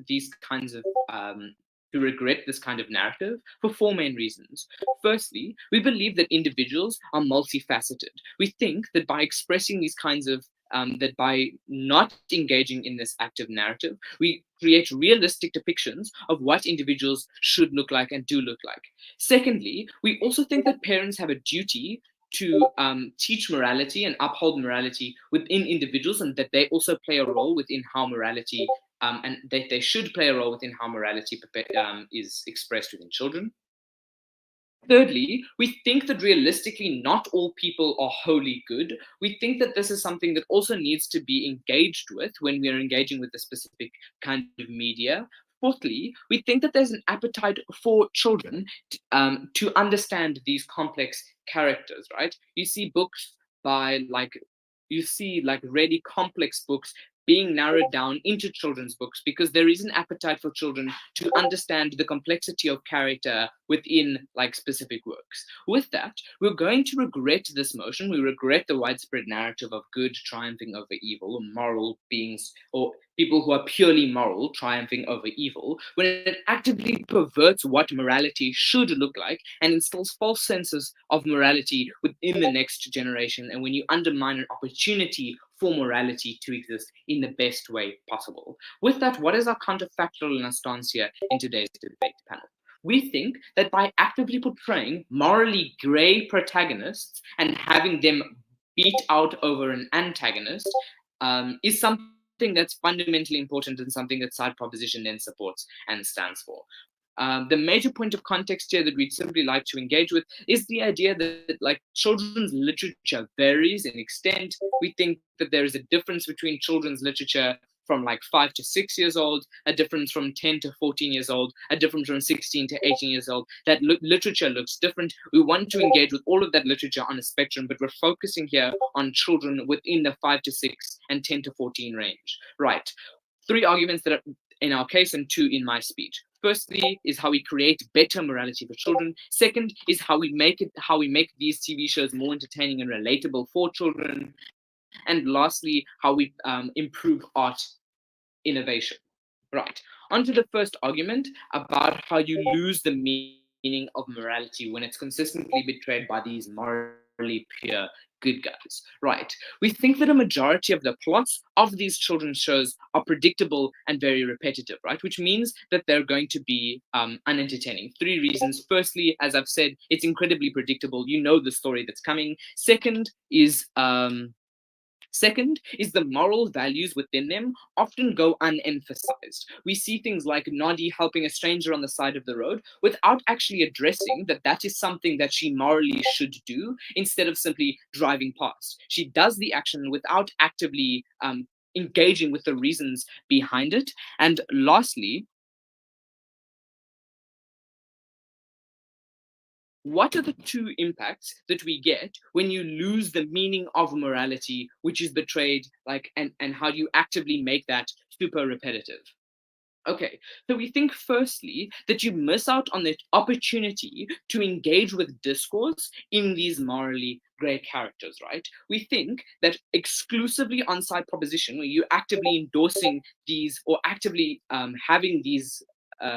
these kinds of to regret this kind of narrative for four main reasons. Firstly, we believe that individuals are multifaceted. We think that by expressing these kinds of that by not engaging in this active narrative, we create realistic depictions of what individuals should look like and do look like. Secondly, we also think that parents have a duty to teach morality and uphold morality within individuals, and that they also play a role within how morality and that they should play a role within how morality is expressed within children. Thirdly, we think that realistically not all people are wholly good. We think that this is something that also needs to be engaged with when we are engaging with a specific kind of media. Fourthly, we think that there's an appetite for children to understand these complex characters, right? You see like really complex books being narrowed down into children's books because there is an appetite for children to understand the complexity of character within like specific works. With that, we're going to regret this motion. We regret the widespread narrative of good triumphing over evil, or moral beings, or people who are purely moral triumphing over evil, when it actively perverts what morality should look like and instills false senses of morality within the next generation, and when you undermine an opportunity for morality to exist in the best way possible. With that, what is our counterfactual in our stance here in today's debate panel? We think that by actively portraying morally grey protagonists and having them beat out over an antagonist is something that's fundamentally important and something that side proposition then supports and stands for. The major point of context here that we'd simply like to engage with is the idea that like children's literature varies in extent. We think that there is a difference between children's literature from like 5 to 6 years old, a difference from 10 to 14 years old, a difference from 16 to 18 years old. That literature looks different. We want to engage with all of that literature on a spectrum, but we're focusing here on children within the 5 to 6 and 10 to 14 range. Right. 3 arguments that are in our case and 2 in my speech. Firstly is how we create better morality for children. Second is how we make these TV shows more entertaining and relatable for children. And lastly, how we improve art innovation. Right. On to the first argument about how you lose the meaning of morality when it's consistently betrayed by these morally pure good guys. Right. We think that a majority of the plots of these children's shows are predictable and very repetitive, right? Which means that they're going to be unentertaining. 3 reasons. Firstly, as I've said, it's incredibly predictable. You know the story that's coming. Second is the moral values within them often go unemphasized. We see things like Noddy helping a stranger on the side of the road without actually addressing that that is something that she morally should do instead of simply driving past. She does the action without actively engaging with the reasons behind it. And lastly, what are the 2 impacts that we get when you lose the meaning of morality, which is betrayed, like, and how do you actively make that super repetitive? Okay, so we think firstly that you miss out on the opportunity to engage with discourse in these morally grey characters, right? We think that exclusively on side proposition, where you're actively endorsing these or actively having these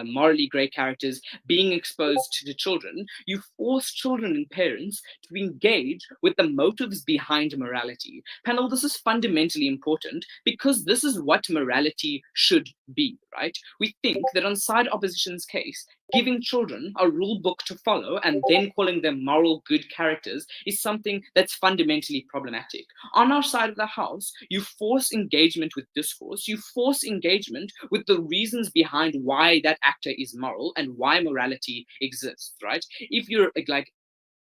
morally grey characters being exposed to the children, you force children and parents to engage with the motives behind morality. Panel, this is fundamentally important because this is what morality should be, right? We think that on side opposition's case, giving children a rule book to follow and then calling them moral good characters is something that's fundamentally problematic. On our side of the house, you force engagement with discourse, you force engagement with the reasons behind why that actor is moral and why morality exists, right?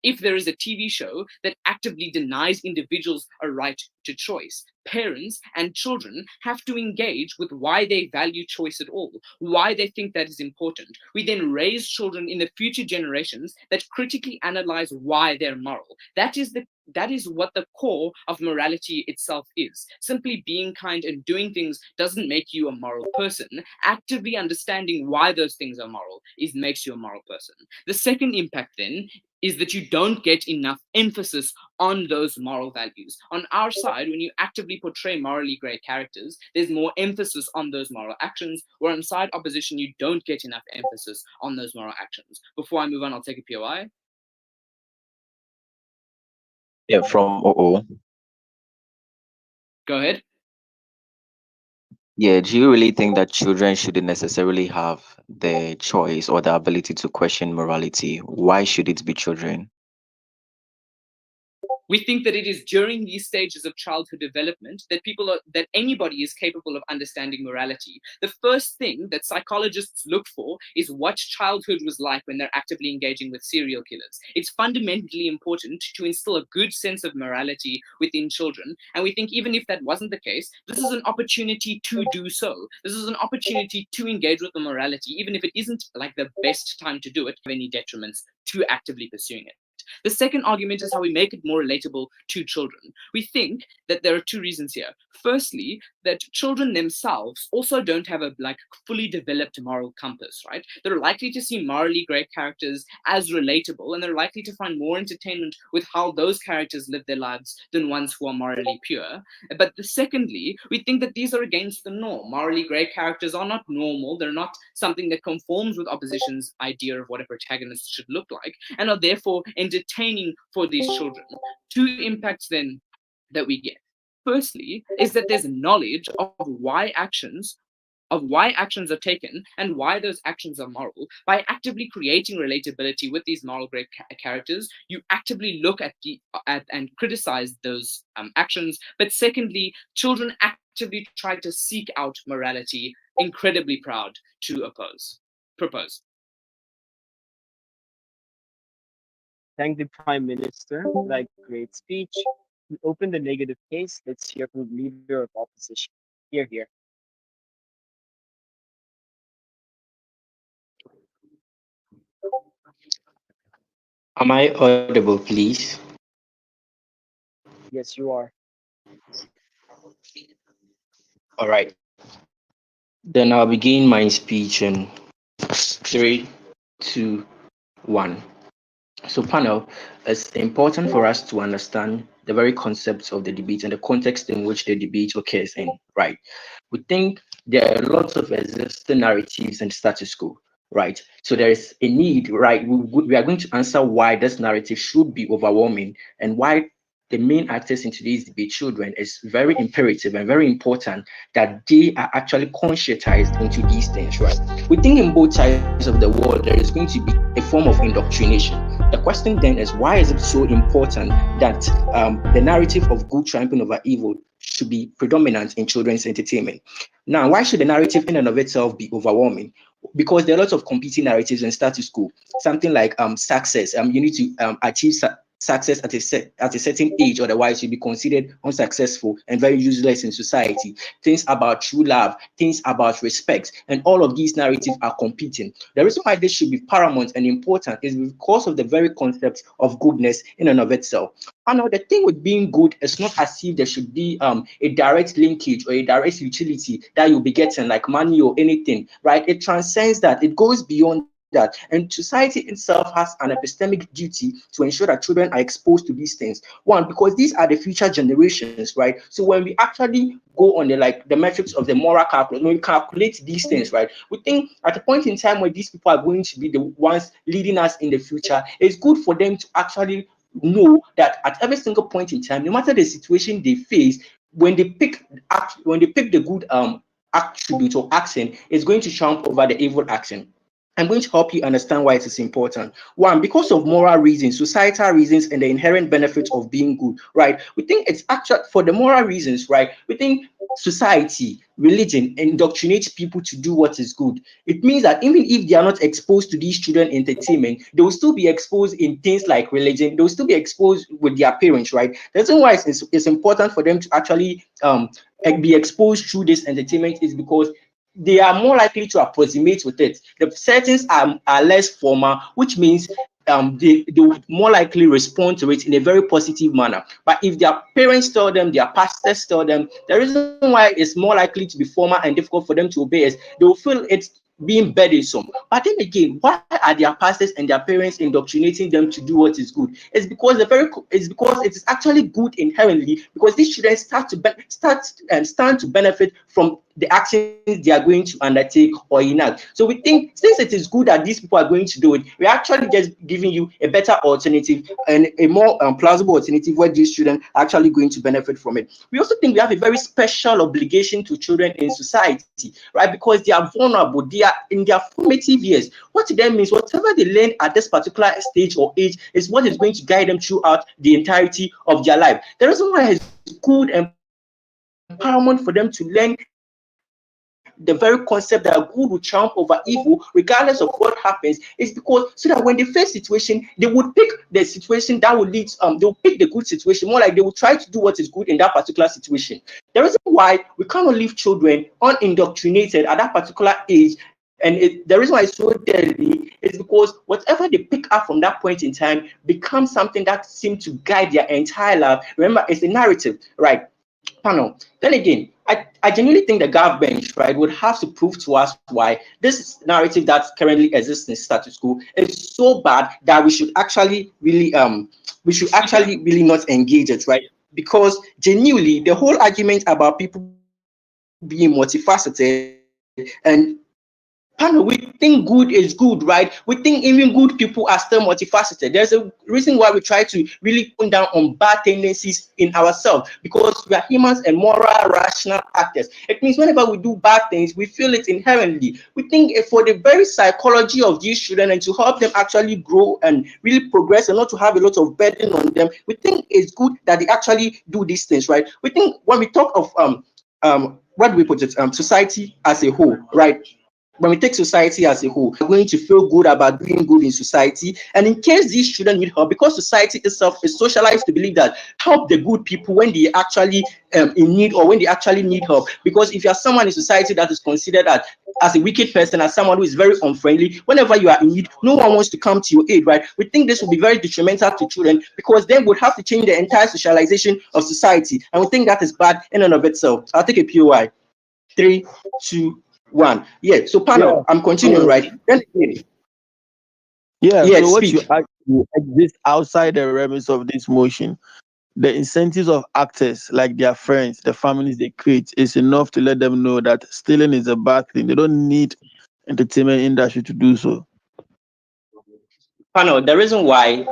If there is a TV show that actively denies individuals a right to choice, parents and children have to engage with why they value choice at all, why they think that is important. We then raise children in the future generations that critically analyze why they're moral. That is that is what the core of morality itself is. Simply being kind and doing things doesn't make you a moral person. Actively understanding why those things are moral makes you a moral person. The second impact then is that you don't get enough emphasis on those moral values. On our side, when you actively portray morally great characters, there's more emphasis on those moral actions, where on side opposition, you don't get enough emphasis on those moral actions. Before I move on, I'll take a POI. Yeah, from OO. Go ahead. Yeah, do you really think that children shouldn't necessarily have the choice or the ability to question morality? Why should it be children? We think that it is during these stages of childhood development that anybody is capable of understanding morality. The first thing that psychologists look for is what childhood was like when they're actively engaging with serial killers. It's fundamentally important to instill a good sense of morality within children, and we think even if that wasn't the case, this is an opportunity to do so. This is an opportunity to engage with the morality, even if it isn't like the best time to do it, any detriments to actively pursuing it. The second argument is how we make it more relatable to children. We think that there are two reasons here. Firstly, that children themselves also don't have a fully developed moral compass, right? They're likely to see morally great characters as relatable, and they're likely to find more entertainment with how those characters live their lives than ones who are morally pure. But secondly, we think that these are against the norm. Morally great characters are not normal. They're not something that conforms with opposition's idea of what a protagonist should look like, and are therefore entertaining for these children. Two impacts then that we get. Firstly, is that there's knowledge of why actions are taken and why those actions are moral. By actively creating relatability with these moral great characters, you actively look at and criticize those actions. But secondly, children actively try to seek out morality, incredibly proud to propose. Thank the Prime Minister. Like great speech. We open the negative case. Let's hear from the leader of opposition. Here. Am I audible, please? Yes, you are. All right. Then I'll begin my speech in three, two, one. So, panel, it's important for us to understand the very concepts of the debate and the context in which the debate occurs in, right? We think there are lots of existing narratives and status quo, right? So there is a need, right? We are going to answer why this narrative should be overwhelming and why the main actors in today's debate, children, is very imperative and very important that they are actually conscientized into these things, right? We think in both sides of the world there is going to be a form of indoctrination. The question then is, why is it so important that the narrative of good triumphing over evil should be predominant in children's entertainment? Now, why should the narrative in and of itself be overwhelming? Because there are lots of competing narratives in status quo. Something like success. You need to achieve success at a certain age, otherwise you'll be considered unsuccessful and very useless in society. Things about true love, things about respect, and all of these narratives are competing. The reason why this should be paramount and important is because of the very concept of goodness in and of itself. And now the thing with being good is not as if there should be a direct linkage or a direct utility that you'll be getting, like money or anything, right? It transcends that, it goes beyond that. And society itself has an epistemic duty to ensure that children are exposed to these things. One, because these are the future generations, right? So when we actually go on the metrics of the moral calculus, when we calculate these things, right, we think at a point in time where these people are going to be the ones leading us in the future, it's good for them to actually know that at every single point in time, no matter the situation they face, when they pick the good attribute or action, it's going to trump over the evil action. I'm going to help you understand why it is important. One, because of moral reasons, societal reasons, and the inherent benefits of being good, right? We think it's actually for the moral reasons, right? We think society, religion indoctrinates people to do what is good. It means that even if they are not exposed to these children entertainment, they will still be exposed in things like religion. They will still be exposed with their parents, right? That's why it's important for them to actually be exposed through this entertainment is because they are more likely to approximate with it. The settings are less formal, which means they would more likely respond to it in a very positive manner. But if their parents tell them, their pastors tell them, the reason why it's more likely to be formal and difficult for them to obey is they will feel it's being burdensome. But then again, why are their pastors and their parents indoctrinating them to do what is good? It's because it is actually good inherently, because these children stand to benefit from the actions they are going to undertake or enact. So we think, since it is good that these people are going to do it, we're actually just giving you a better alternative and a more plausible alternative where these children are actually going to benefit from it. We also think we have a very special obligation to children in society, right? Because they are vulnerable, they are in their formative years. What it then means, whatever they learn at this particular stage or age is what is going to guide them throughout the entirety of their life. The reason why it's good empowerment for them to learn the very concept that good will triumph over evil, regardless of what happens, is because so that when they face situation, they would pick the situation that will lead. They will pick the good situation. More like they will try to do what is good in that particular situation. The reason why we cannot leave children unindoctrinated at that particular age, the reason why it's so deadly is because whatever they pick up from that point in time becomes something that seems to guide their entire life. Remember, it's a narrative, right? Panel. Then again, I genuinely think the government, right, would have to prove to us why this narrative that currently exists in status quo is so bad that we should actually really not engage it, right? Because genuinely the whole argument about people being multifaceted and panel, we think good is good, right? We think even good people are still multifaceted. There's a reason why we try to really tone down on bad tendencies in ourselves, because we are humans and moral, rational actors. It means whenever we do bad things, we feel it inherently. We think for the very psychology of these children and to help them actually grow and really progress and not to have a lot of burden on them, we think it's good that they actually do these things, right? We think when we talk of what do we put it, society as a whole, right? When we take society as a whole, we are going to feel good about doing good in society. And in case these children need help, because society itself is socialized to believe that help the good people when they actually in need, or when they actually need help. Because if you are someone in society that is considered as a wicked person, as someone who is very unfriendly, whenever you are in need, no one wants to come to your aid, right? We think this will be very detrimental to children, because then would have to change the entire socialization of society. And we think that is bad in and of itself. I'll take a POI. 3, 2, 1. Yeah. So Yeah. panel, I'm continuing, So right? Then again, so yeah, what you speak. argue exists outside the remits of this motion. The incentives of actors, like their friends, the families they create, is enough to let them know that stealing is a bad thing. They don't need entertainment industry to do so. Panel, the reason why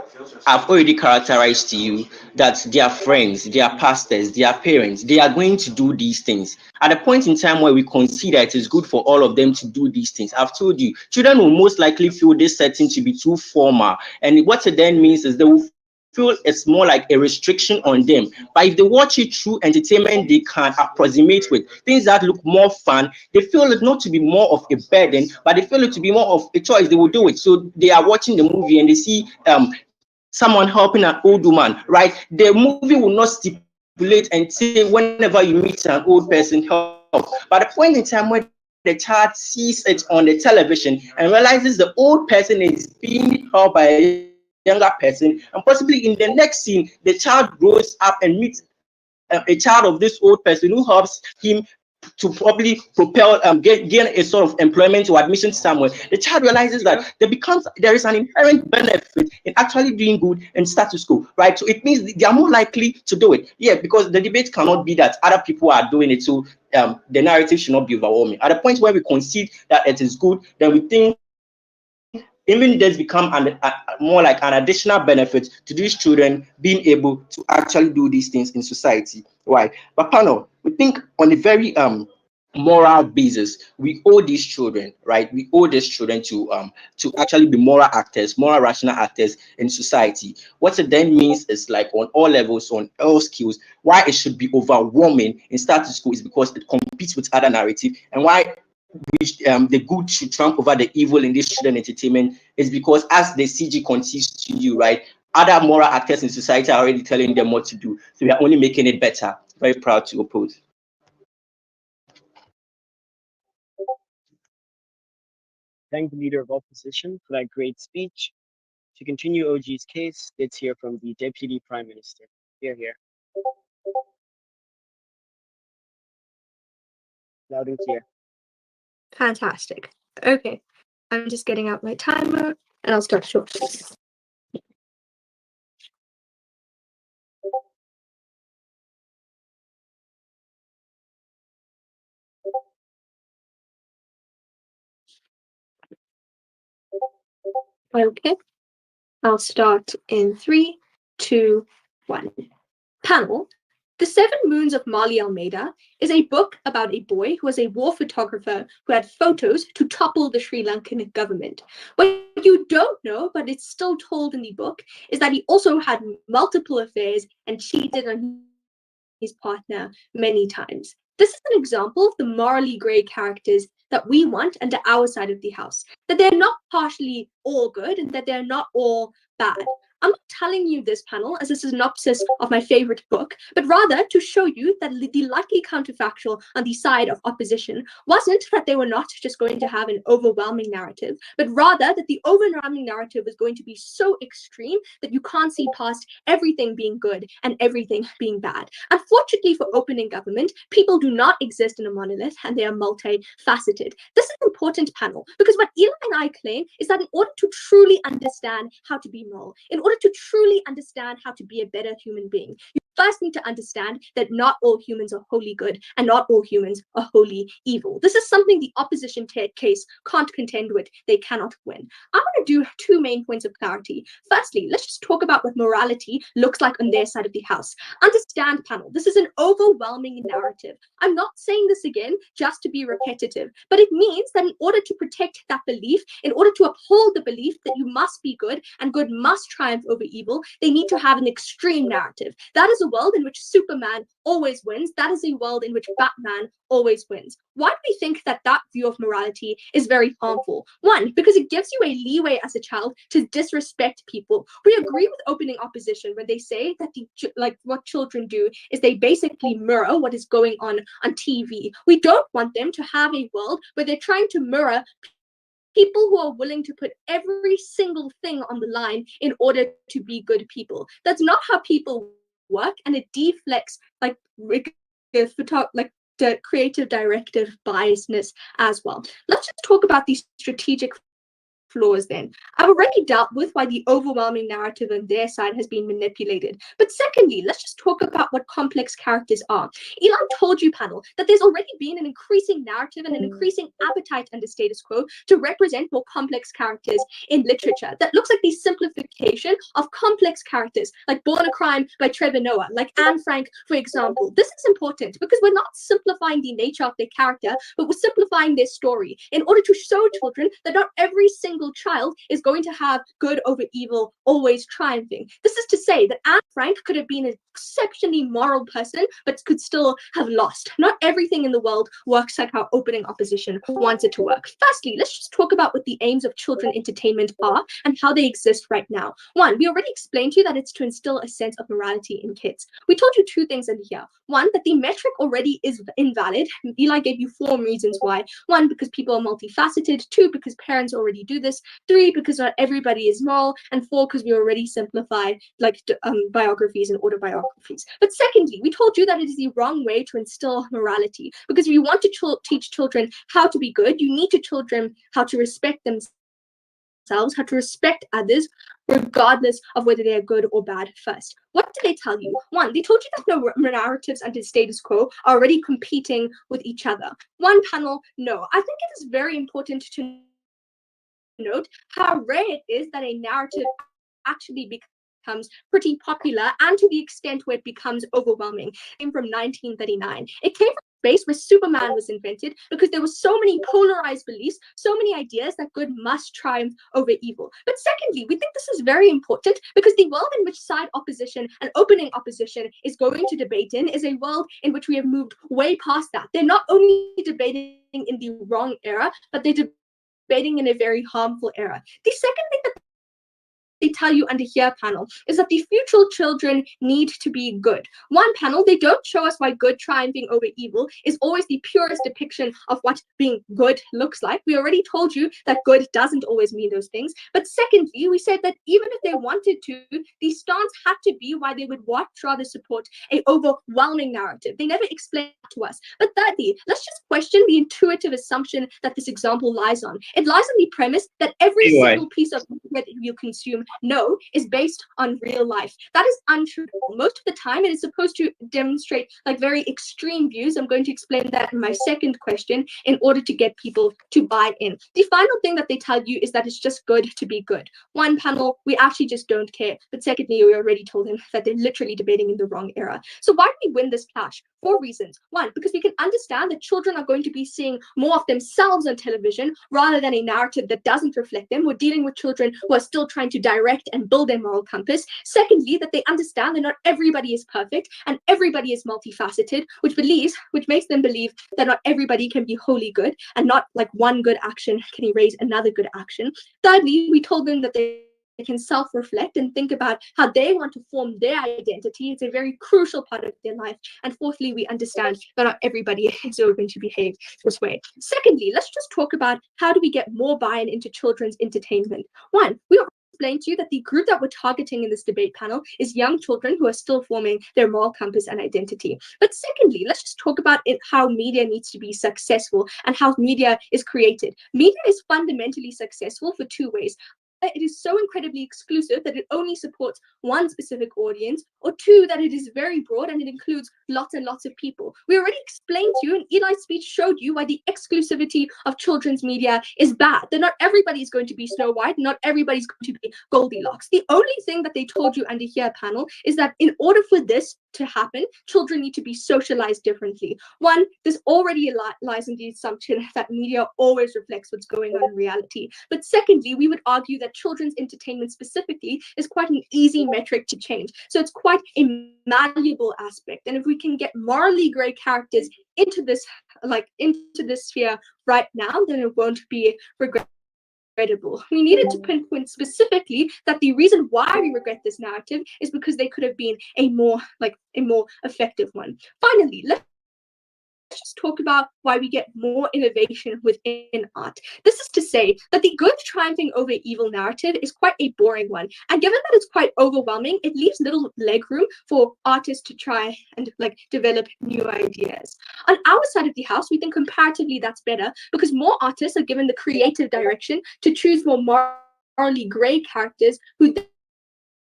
I've already characterized to you that their friends, their pastors, their parents, they are going to do these things. At a point in time where we consider it is good for all of them to do these things, I've told you, children will most likely feel this setting to be too formal. And what it then means is they will feel it's more like a restriction on them. But if they watch it through entertainment, they can approximate with things that look more fun. They feel it not to be more of a burden, but they feel it to be more of a choice. They will do it. So they are watching the movie and they see someone helping an old woman, right? The movie will not stipulate and say whenever you meet an old person, help. But the point in time where the child sees it on the television and realizes the old person is being helped by a younger person, and possibly in the next scene, the child grows up and meets a child of this old person who helps him to probably propel gain a sort of employment or admission somewhere. The child realizes that there is an inherent benefit in actually doing good in status quo, right? So it means they are more likely to do it. Yeah, because the debate cannot be that other people are doing it, so the narrative should not be overwhelming. At the point where we concede that it is good, then we think even this become more like an additional benefit to these children being able to actually do these things in society. Why? But panel, we think on a very moral basis, we owe these children, right? We owe these children to actually be moral actors, moral rational actors in society. What it then means is like on all levels, on all skills, why it should be overwhelming in status quo is because it competes with other narrative, and why the good should trump over the evil in this children entertainment is because as the CG continues to you, right, other moral actors in society are already telling them what to do. So we are only making it better. Very proud to oppose. Thank the leader of opposition for that great speech. To continue OG's case, let's hear from the Deputy Prime Minister. Here. Loud and clear. Fantastic. Okay, I'm just getting out my timer and I'll start shortly. Okay, I'll start in 3, 2, 1. Panel. The Seven Moons of Mali Almeida is a book about a boy who was a war photographer who had photos to topple the Sri Lankan government. What you don't know, but it's still told in the book, is that he also had multiple affairs and cheated on his partner many times. This is an example of the morally grey characters that we want under our side of the house. That they're not partially all good and that they're not all bad. I'm not telling you this, panel, as a synopsis of my favorite book, but rather to show you that the likely counterfactual on the side of opposition wasn't that they were not just going to have an overwhelming narrative, but rather that the overwhelming narrative was going to be so extreme that you can't see past everything being good and everything being bad. Unfortunately for opening government, people do not exist in a monolith and they are multifaceted. This is an important, panel, because what Eli and I claim is that in order to truly understand how to be moral, in order to truly understand how to be a better human being, you first need to understand that not all humans are wholly good and not all humans are wholly evil. This is something the opposition case can't contend with. They cannot win. I'm going to do 2 main points of clarity. Firstly, let's just talk about what morality looks like on their side of the house. Understand, panel, this is an overwhelming narrative. I'm not saying this again just to be repetitive, but it means that in order to protect that belief, in order to uphold the belief that you must be good and good must triumph over evil, they need to have an extreme narrative. That is a world in which Superman always wins. That is a world in which Batman always wins. Why do we think that that view of morality is very harmful? One, because it gives you a leeway as a child to disrespect people. We agree with opening opposition when they say that what children do is they basically mirror what is going on TV. We don't want them to have a world where they're trying to mirror people who are willing to put every single thing on the line in order to be good people. That's not how people work, and it deflects the creative directive biasness as well. Let's just talk about these strategic flaws then. I've already dealt with why the overwhelming narrative on their side has been manipulated. But secondly, let's just talk about what complex characters are. Elon told you, panel, that there's already been an increasing narrative and an increasing appetite under status quo to represent more complex characters in literature. That looks like the simplification of complex characters, like Born a Crime by Trevor Noah, like Anne Frank, for example. This is important because we're not simplifying the nature of their character, but we're simplifying their story in order to show children that not every single child is going to have good over evil always triumphing. This is to say that Anne Frank could have been an exceptionally moral person, but could still have lost. Not everything in the world works like our opening opposition wants it to work. Firstly, let's just talk about what the aims of children entertainment are and how they exist right now. One, we already explained to you that it's to instill a sense of morality in kids. We told you 2 things in here. One, that the metric already is invalid. Eli gave you 4 reasons why. 1, because people are multifaceted. 2, because parents already do this. 3, because not everybody is moral. And 4, because we already simplify biographies and autobiographies. But secondly, we told you that it is the wrong way to instill morality, because if you want to teach children how to be good, you need to teach children how to respect themselves, how to respect others, regardless of whether they are good or bad first. What did they tell you? 1, they told you that no narratives under status quo are already competing with each other. 1, panel, no. I think it is very important to note how rare it is that a narrative actually becomes pretty popular, and to the extent where it becomes overwhelming. It came from 1939. It came from space where Superman was invented, because there were so many polarized beliefs, so many ideas that good must triumph over evil. But secondly, we think this is very important because the world in which side opposition and opening opposition is going to debate in is a world in which we have moved way past that. They're not only debating in the wrong era, but they're debating in a very harmful era. The second thing that they tell you under here, panel, is that the future children need to be good. One, panel, they don't show us why good triumphing over evil is always the purest depiction of what being good looks like. We already told you that good doesn't always mean those things. But secondly, we said that even if they wanted to, the stance had to be why they would rather support a overwhelming narrative. They never explained to us. But thirdly, let's just question the intuitive assumption that this example lies on. It lies on the premise that every Anyway, single piece of media that you consume is based on real life. That is untrue. Most of the time, it is supposed to demonstrate like very extreme views. I'm going to explain that in my second question in order to get people to buy in. The final thing that they tell you is that it's just good to be good. One, panel, we actually just don't care. But secondly, we already told him that they're literally debating in the wrong era. So why do we win this clash? 4 reasons. One, because we can understand that children are going to be seeing more of themselves on television rather than a narrative that doesn't reflect them. We're dealing with children who are still trying to direct and build their moral compass. Secondly, that they understand that not everybody is perfect and everybody is multifaceted, which makes them believe that not everybody can be wholly good and not like one good action can erase another good action. Thirdly, we told them that they can self-reflect and think about how they want to form their identity. It's a very crucial part of their life. And fourthly, we understand that not everybody is going to behave this way. Secondly, let's just talk about how do we get more buy-in into children's entertainment. One, we explained to you that the group that we're targeting in this debate panel is young children who are still forming their moral compass and identity. But secondly, let's just talk about how media needs to be successful and how media is created. Media is fundamentally successful for 2 ways. It is so incredibly exclusive that it only supports one specific audience, or 2, that it is very broad and it includes lots and lots of people. We already explained to you, and Eli's speech showed you why the exclusivity of children's media is bad. That not everybody is going to be Snow White, not everybody's going to be Goldilocks. The only thing that they told you under here, panel, is that in order for this to happen, children need to be socialized differently. One, this already lies in the assumption that media always reflects what's going on in reality. But secondly, we would argue that children's entertainment specifically is quite an easy metric to change. So it's quite a malleable aspect. And if we can get morally gray characters into this sphere right now, then it won't be regrettable. We needed to pinpoint specifically that the reason why we regret this narrative is because they could have been a more effective one. Finally, let's just talk about why we get more innovation within art. This is to say that the good triumphing over evil narrative is quite a boring one. And given that it's quite overwhelming, it leaves little leg room for artists to try and develop new ideas. On our side of the house, we think comparatively that's better because more artists are given the creative direction to choose more morally gray characters who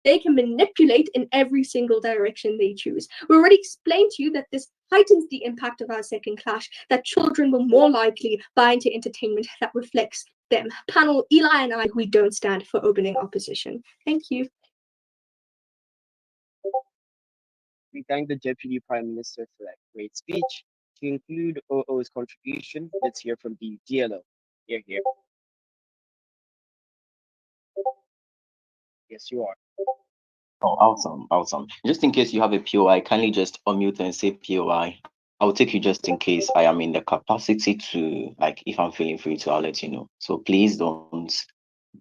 they can manipulate in every single direction they choose. We already explained to you that this heightens the impact of our second clash, that children will more likely buy into entertainment that reflects them. Panel, Eli and I, we don't stand for opening opposition. Thank you. We thank the Deputy Prime Minister for that great speech. To include OO's contribution, let's hear from the DLO. Here, here. Yes, you are. Oh, awesome, awesome. Just in case you have a POI, kindly just unmute and say POI. I'll take you just in case I am in the capacity to, if I'm feeling free to, I'll let you know. So please don't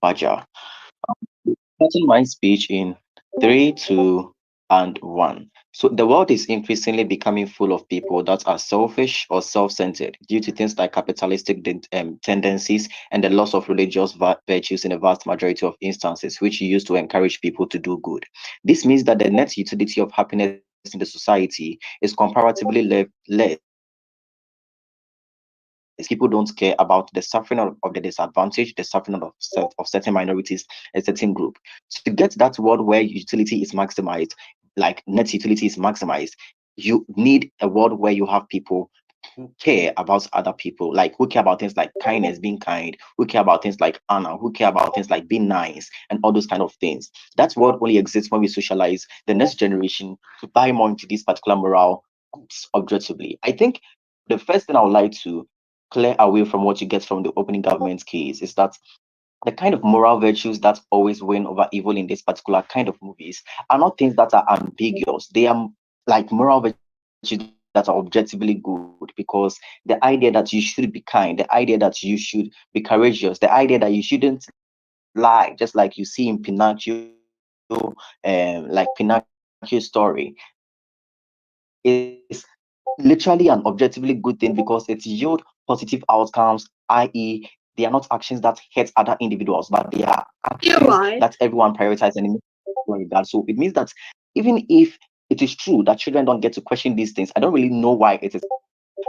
badger. Starting my speech in 3, 2, and 1. So the world is increasingly becoming full of people that are selfish or self-centered due to things like capitalistic tendencies and the loss of religious virtues in a vast majority of instances, which used to encourage people to do good. This means that the net utility of happiness in the society is comparatively less. People don't care about the suffering of the disadvantaged, the suffering of certain minorities, a certain group. To get that world where utility is maximized, like net utility is maximized, you need a world where you have people who care about other people, who care about things like kindness, being kind, who care about things like honor, who care about things like being nice, and all those kind of things. That world only exists when we socialize the next generation to buy more into these particular moral goods objectively. I think the first thing I would like to clear away from what you get from the opening government case is that the kind of moral virtues that always win over evil in this particular kind of movies are not things that are ambiguous. They are moral virtues that are objectively good, because the idea that you should be kind, the idea that you should be courageous, the idea that you shouldn't lie, just like you see in Pinocchio, like Pinocchio's story, is literally an objectively good thing because it yield positive outcomes, i.e., they are not actions that hurt other individuals, but they are actions TOI. that everyone prioritizes in regard. So it means that even if it is true that children don't get to question these things, I don't really know why it is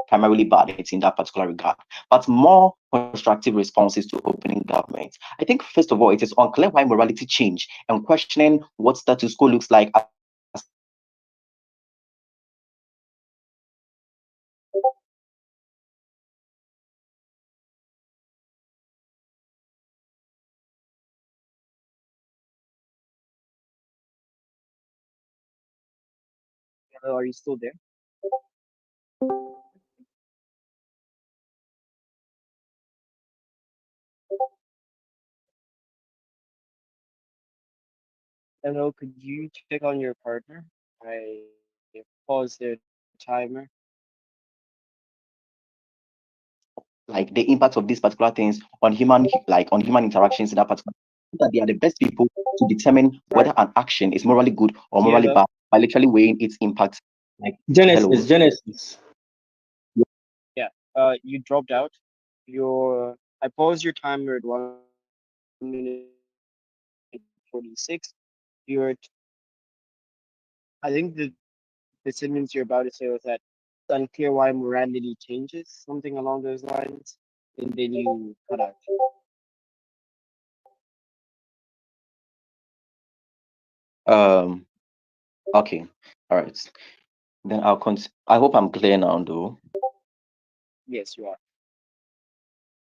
primarily bad. It's in that particular regard. But more constructive responses to opening government. I think first of all, it is unclear why morality change and questioning what status quo looks like as a result of government opening is necessary. Like morality change and questioning what status quo looks like as a result of government opening is necessary. Like Hello, are you still there? Hello, could you check on your partner? I paused their timer. like the impact of these particular things on human on human interactions in that particular that they are the best people to determine whether an action is morally good or morally Hello, bad by literally weighing its impact. Like Genesis, hello. Genesis. yeah, you dropped out. I paused your timer at 1 minute 46. You're, I think the sentence you're about to say was that it's unclear why morality changes, something along those lines, and then you cut out. Um. Okay. All right. Then I'll I hope I'm clear now, though. Yes, you are.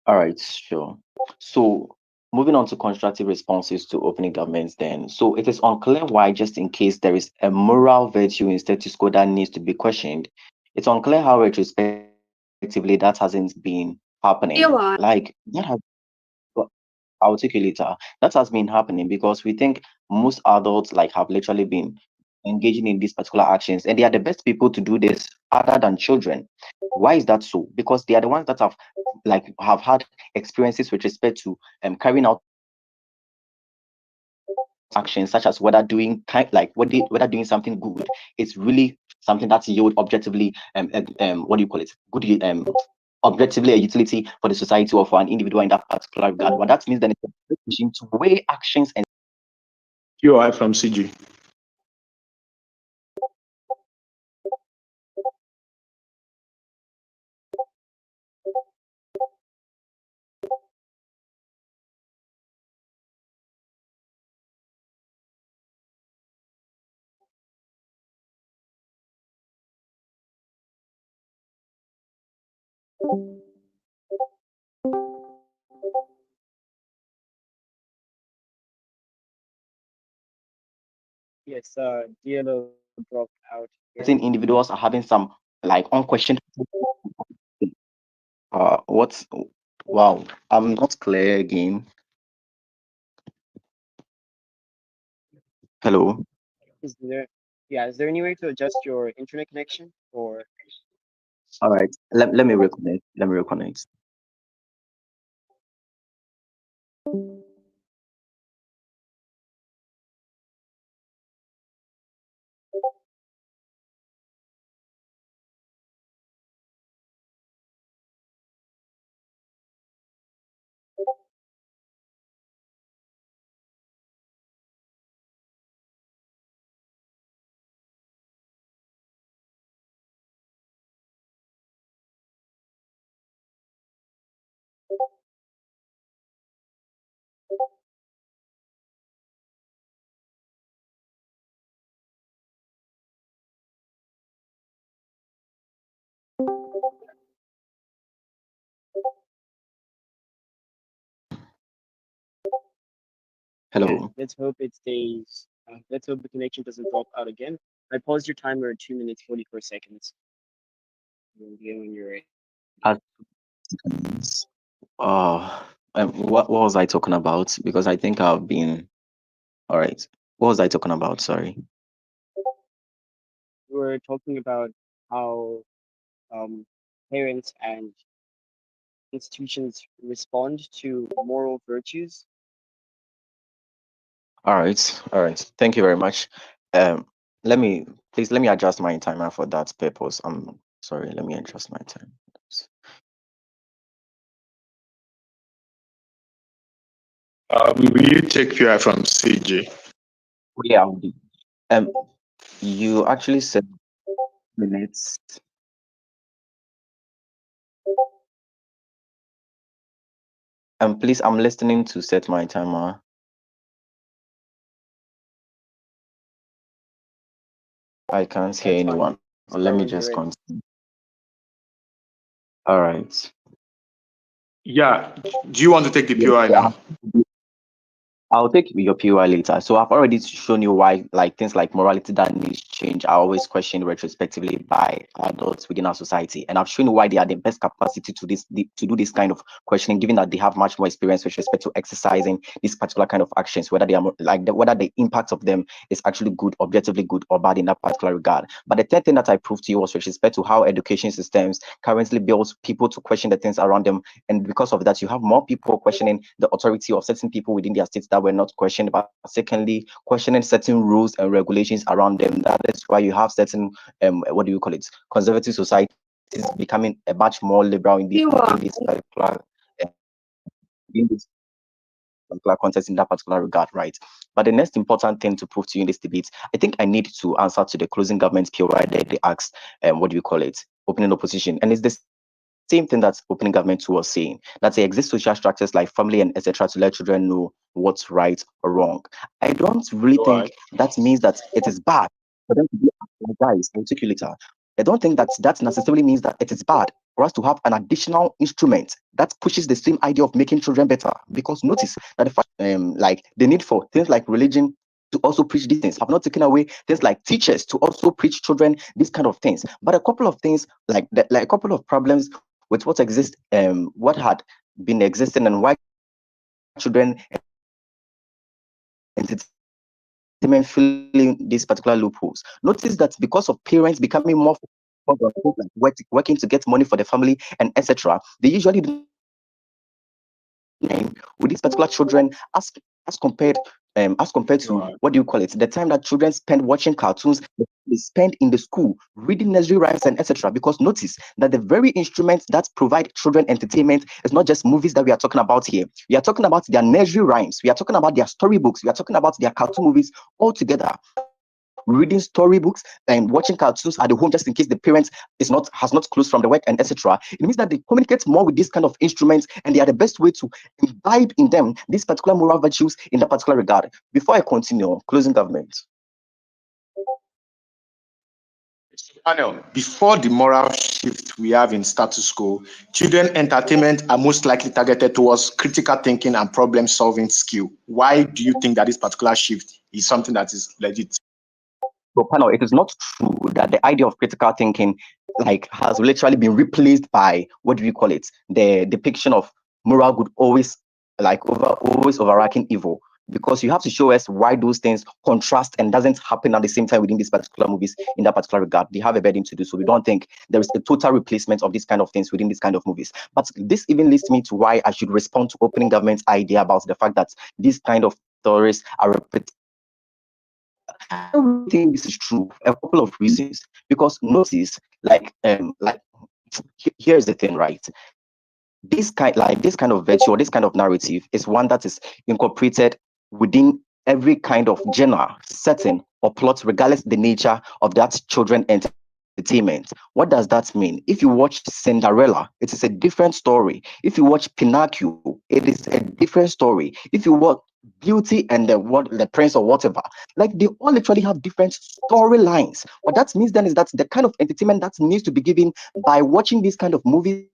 All right. Sure. So moving on to constructive responses to opening governments. Then, so it is unclear why, just in case there is a moral virtue in status quo that needs to be questioned, it's unclear how retrospectively that hasn't been happening. Like TOI. that has. I'll take you later. That has been happening because we think most adults like have literally been engaging in these particular actions, and they are the best people to do this other than children. Why is that so? Because they are the ones that have had experiences with respect to carrying out actions, such as whether doing whether doing something good is really something that's yield objectively what do you call it? Good objectively a utility for the society or for an individual in that particular regard. What that means then is a machine to weigh actions and QI from CG. Yes, DLO dropped out again. certain individuals are having some unquestioned what's wow, I'm not clear again. Hello. Is there, yeah, is there any way to adjust your internet connection? Or All right. Let me reconnect. Let me reconnect. okay, Hello. let's hope it stays. Let's hope the connection doesn't drop out again. I paused your timer at 2 minutes 44 seconds. Again when you're ready. As what was I talking about? Because I think I've been all right. What was I talking about? Sorry. We're talking about how um, parents and institutions respond to moral virtues All right, all right. Thank you very much. Um, let me adjust my timer for that purpose. I'm sorry. Let me adjust my time. Will you take QI from CJ? Yeah, I'll do. Um, you actually said minutes. Please, I'm listening to set my timer. I can't hear That's fine. anyone. Let Start me when you're just ready. continue. All right. Yeah. Do you want to take the Yes, POI now? I'll take your POI later. So I've already shown you why, like things like morality that needs change are always questioned retrospectively by adults within our society, and I've shown you why they are the best capacity to do this kind of questioning, given that they have much more experience with respect to exercising this particular kind of actions, whether they are whether the impact of them is actually good, objectively good or bad in that particular regard. But the third thing that I proved to you was with respect to how education systems currently builds people to question the things around them, and because of that, you have more people questioning the authority of certain people within their states that were not questioned, but secondly, questioning certain rules and regulations around them. That is why you have certain, what do you call it, conservative societies becoming a much more liberal You are. in this particular, uh, in this particular context in that particular regard, right? But the next important thing to prove to you in this debate, I think I need to answer to the closing government POI that they asked, what do you call it, opening opposition, and it's the same thing that opening government was saying, that there exist social structures like family and etc. to let children know what's right or wrong. I don't really All think right. that means that it is bad for them to be guys. I'll take you later. I don't think that necessarily means that it is bad for us to have an additional instrument that pushes the same idea of making children better. Because notice that the fact, like the need for things like religion to also preach these things have not taken away things like teachers to also preach children these kind of things. But a couple of things like a couple of problems with what exists, what had been existing, and why children entertainment filling these particular loopholes. Notice that because of parents becoming more focused on things like working to get money for the family and etc., they usually do with these particular children as compared as compared All to, right. what do you call it, the time that children spend watching cartoons, they spend in the school reading nursery rhymes and etc. Because notice that the very instruments that provide children entertainment is not just movies that we are talking about here. We are talking about their nursery rhymes, we are talking about their storybooks, we are talking about their cartoon movies all together. Reading storybooks and watching cartoons at the home just in case the parents has not closed from the work and etc. It means that they communicate more with this kind of instruments, and they are the best way to imbibe in them these particular moral virtues in that particular regard. Before I continue, closing government. Panel, before the moral shift we have in status quo, children entertainment are most likely targeted towards critical thinking and problem solving skill. Why do you think that this particular shift is something that is legit? So, panel, it is not true that the idea of critical thinking has literally been replaced by, what do you call it, the depiction of moral good always always overarching evil. Because you have to show us why those things contrast and doesn't happen at the same time within these particular movies in that particular regard. They have a burden to do. So we don't think there is a total replacement of these kind of things within this kind of movies. But this even leads me to why I should respond to opening government's idea about the fact that these kind of stories are repeated. I don't really think this is true for a couple of reasons. Because notice, here's the thing, right? This kind of virtue or this kind of narrative is one that is incorporated within every kind of genre, setting, or plot, regardless the nature of that children entertainment. What does that mean? If you watch Cinderella, it is a different story. If you watch Pinocchio, it is a different story. If you watch Beauty and the Prince or whatever, like they all literally have different storylines. What that means then is that the kind of entertainment that needs to be given by watching these kind of movies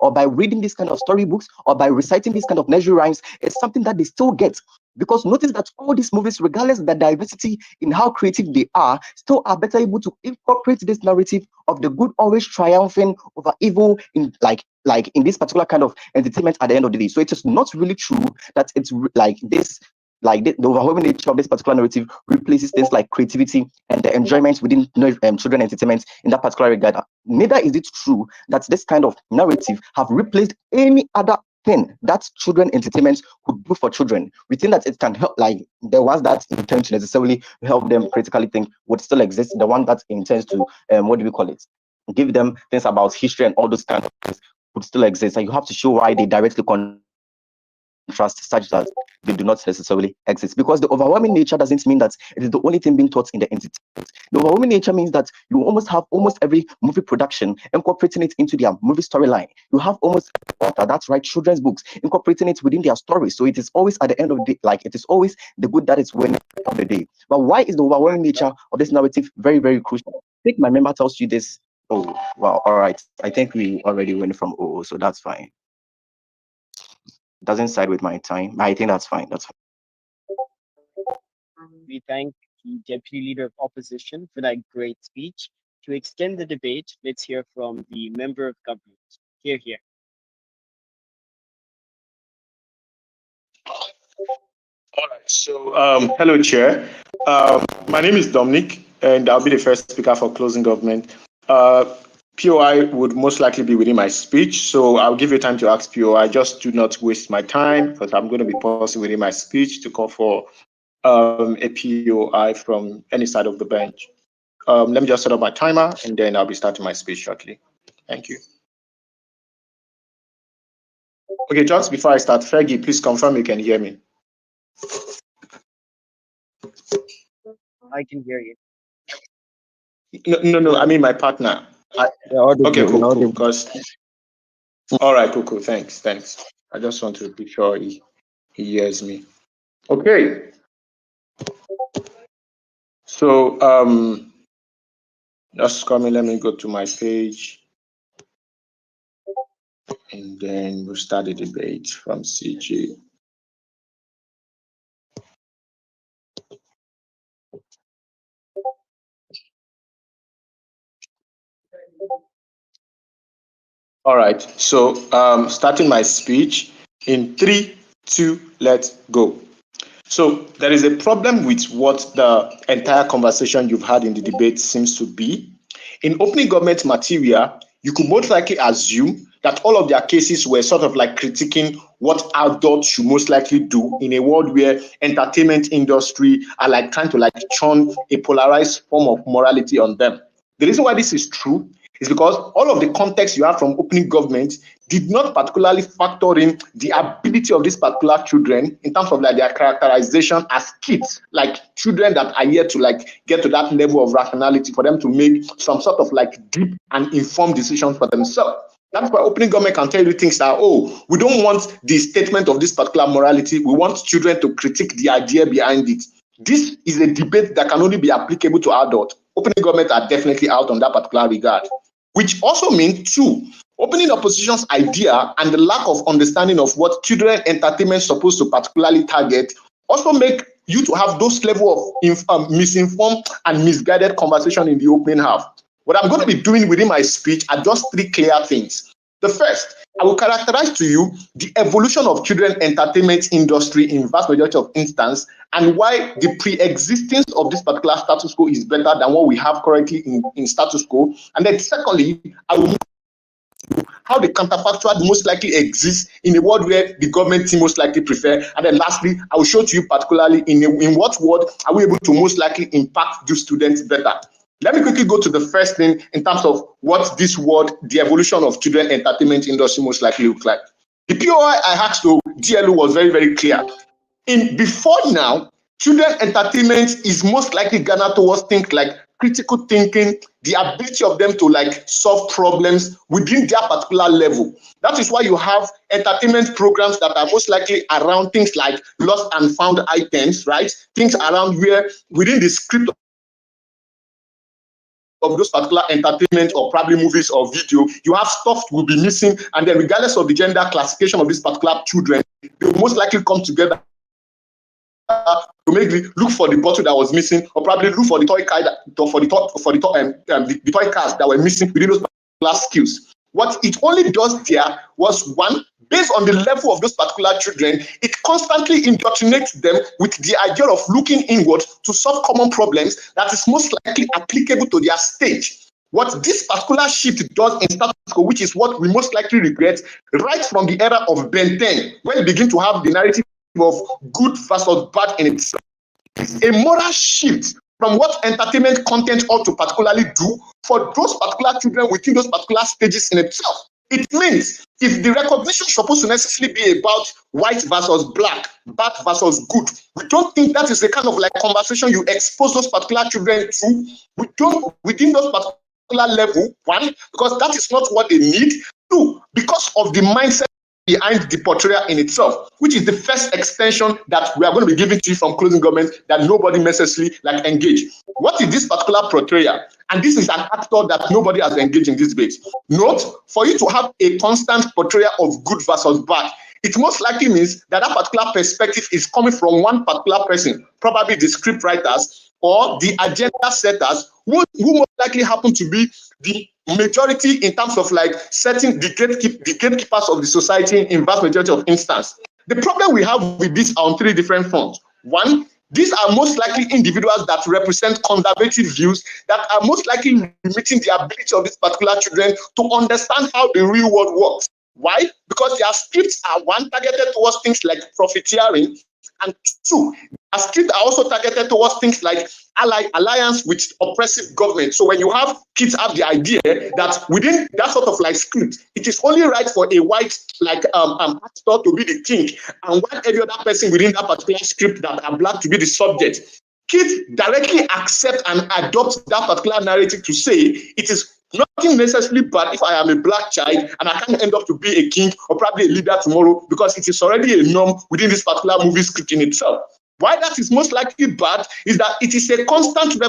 or by reading these kind of storybooks or by reciting these kind of nursery rhymes is something that they still get. Because notice that all these movies, regardless of the diversity in how creative they are, still are better able to incorporate this narrative of the good always triumphing over evil in in this particular kind of entertainment at the end of the day. So it is not really true that it's like this the overwhelming nature of this particular narrative replaces things like creativity and the enjoyment within children entertainment in that particular regard. Neither is it true that this kind of narrative have replaced any other thing that children entertainment could do for children. We think that it can help, like the ones that intend to necessarily help them critically think would still exist. The one that intends to, what do we call it? Give them things about history and all those kind of things would still exist. And you have to show why they directly contrast such that they do not necessarily exist. Because the overwhelming nature doesn't mean that it is the only thing being taught in the entertainment. The overwhelming nature means that you almost have almost every movie production incorporating it into their movie storyline. You have almost every author that's write children's books incorporating it within their story. So it is always at the end of the day, like it is always the good that is winning at the end of the day. But why is the overwhelming nature of this narrative very, very crucial? I think my member tells you this. Oh, wow. All right. I think we already went from OO, so that's fine. Doesn't side with my time. I think that's fine. That's fine. We thank the Deputy Leader of Opposition for that great speech. To extend the debate, let's hear from the Member of Government. Hear, hear. All right. So, hello, Chair. My name is Dominic, and I'll be the first speaker for closing government. POI would most likely be within my speech, so I'll give you time to ask POI. Just do not waste my time, because I'm going to be pausing within my speech to call for a POI from any side of the bench. Let me just set up my timer, and then I'll be starting my speech shortly. Thank you. Okay, just before I start, Fergie, please confirm you can hear me. I can hear you. No, I mean my partner. Okay, cool. Because all right, cool. Thanks. I just want to be sure he hears me. Okay. So just coming. Let me go to my page, and then we'll start the debate from CG. All right. So starting my speech in 3, 2, let's go. So there is a problem with what the entire conversation you've had in the debate seems to be. In opening government material, you could most likely assume that all of their cases were sort of like critiquing what adults should most likely do in a world where entertainment industry are like trying to like churn a polarized form of morality on them. The reason why this is true is because all of the context you have from opening government did not particularly factor in the ability of these particular children in terms of like their characterization as kids, like children that are yet to like get to that level of rationality for them to make some sort of like deep and informed decisions for themselves. That's why opening government can tell you things that, oh, we don't want the statement of this particular morality. We want children to critique the idea behind it. This is a debate that can only be applicable to adults. Opening government are definitely out on that particular regard, which also means, too, opening opposition's idea and the lack of understanding of what children entertainment is supposed to particularly target also make you to have those level of misinformed and misguided conversation in the opening half. What I'm going to be doing within my speech are just 3 clear things. The first, I will characterize to you the evolution of children entertainment industry in vast majority of instances and why the pre-existence of this particular status quo is better than what we have currently in status quo. And then secondly, I will how the counterfactual most likely exists in a world where the government team most likely prefer. And then lastly, I will show to you particularly in what world are we able to most likely impact these students better. Let me quickly go to the first thing in terms of what this world, the evolution of children entertainment industry most likely look like. The POI I asked to DLO was very, very clear. Before now, children entertainment is most likely garnered towards things like critical thinking, the ability of them to like solve problems within their particular level. That is why you have entertainment programs that are most likely around things like lost and found items, right? Things around where within the script of those particular entertainment or probably movies or video, you have stuff will be missing, and then regardless of the gender classification of these particular children, they will most likely come together to maybe look for the bottle that was missing, or probably look for the toy car the toy cars that were missing within those particular skills. What it only does there was one, based on the level of those particular children, it constantly indoctrinates them with the idea of looking inward to solve common problems that is most likely applicable to their stage. What this particular shift does in status quo, which is what we most likely regret, right from the era of Ben 10, when we begin to have the narrative of good versus bad in itself, is a moral shift from what entertainment content ought to particularly do for those particular children within those particular stages in itself. It means if the recognition is supposed to necessarily be about white versus black, bad versus good, we don't think that is the kind of like conversation you expose those particular children to. We don't within those particular level, one, because that is not what they need. Two, because of the mindset behind the portrayal in itself, which is the first extension that we are going to be giving to you from closing government that nobody necessarily like engage. What is this particular portrayal? And this is an actor that nobody has engaged in this debate. Note, for you to have a constant portrayal of good versus bad, it most likely means that that particular perspective is coming from one particular person, probably the script writers or the agenda setters, who most likely happen to be the majority in terms of like setting the gatekeepers of the society in vast majority of instances. The problem we have with this are on three different fronts. One, these are most likely individuals that represent conservative views that are most likely limiting the ability of these particular children to understand how the real world works. Why? Because their scripts are one, targeted towards things like profiteering, and two, their scripts are also targeted towards things like alliance with oppressive government. So when you have kids have the idea that within that sort of like script, it is only right for a white like actor to be the king, and one every other person within that particular script that are black to be the subject. Kids directly accept and adopt that particular narrative to say it is nothing necessarily bad if I am a black child and I can't end up to be a king or probably a leader tomorrow, because it is already a norm within this particular movie script in itself. Why that is most likely bad is that it is a constant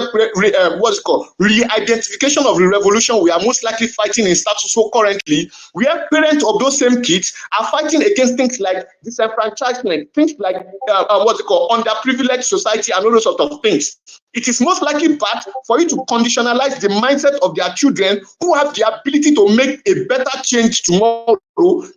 what's called re-identification of the revolution we are most likely fighting in status quo currently, where parents of those same kids are fighting against things like disenfranchisement, things like what's it called, underprivileged society and all those sort of things. It is most likely bad for you to conditionalize the mindset of their children who have the ability to make a better change tomorrow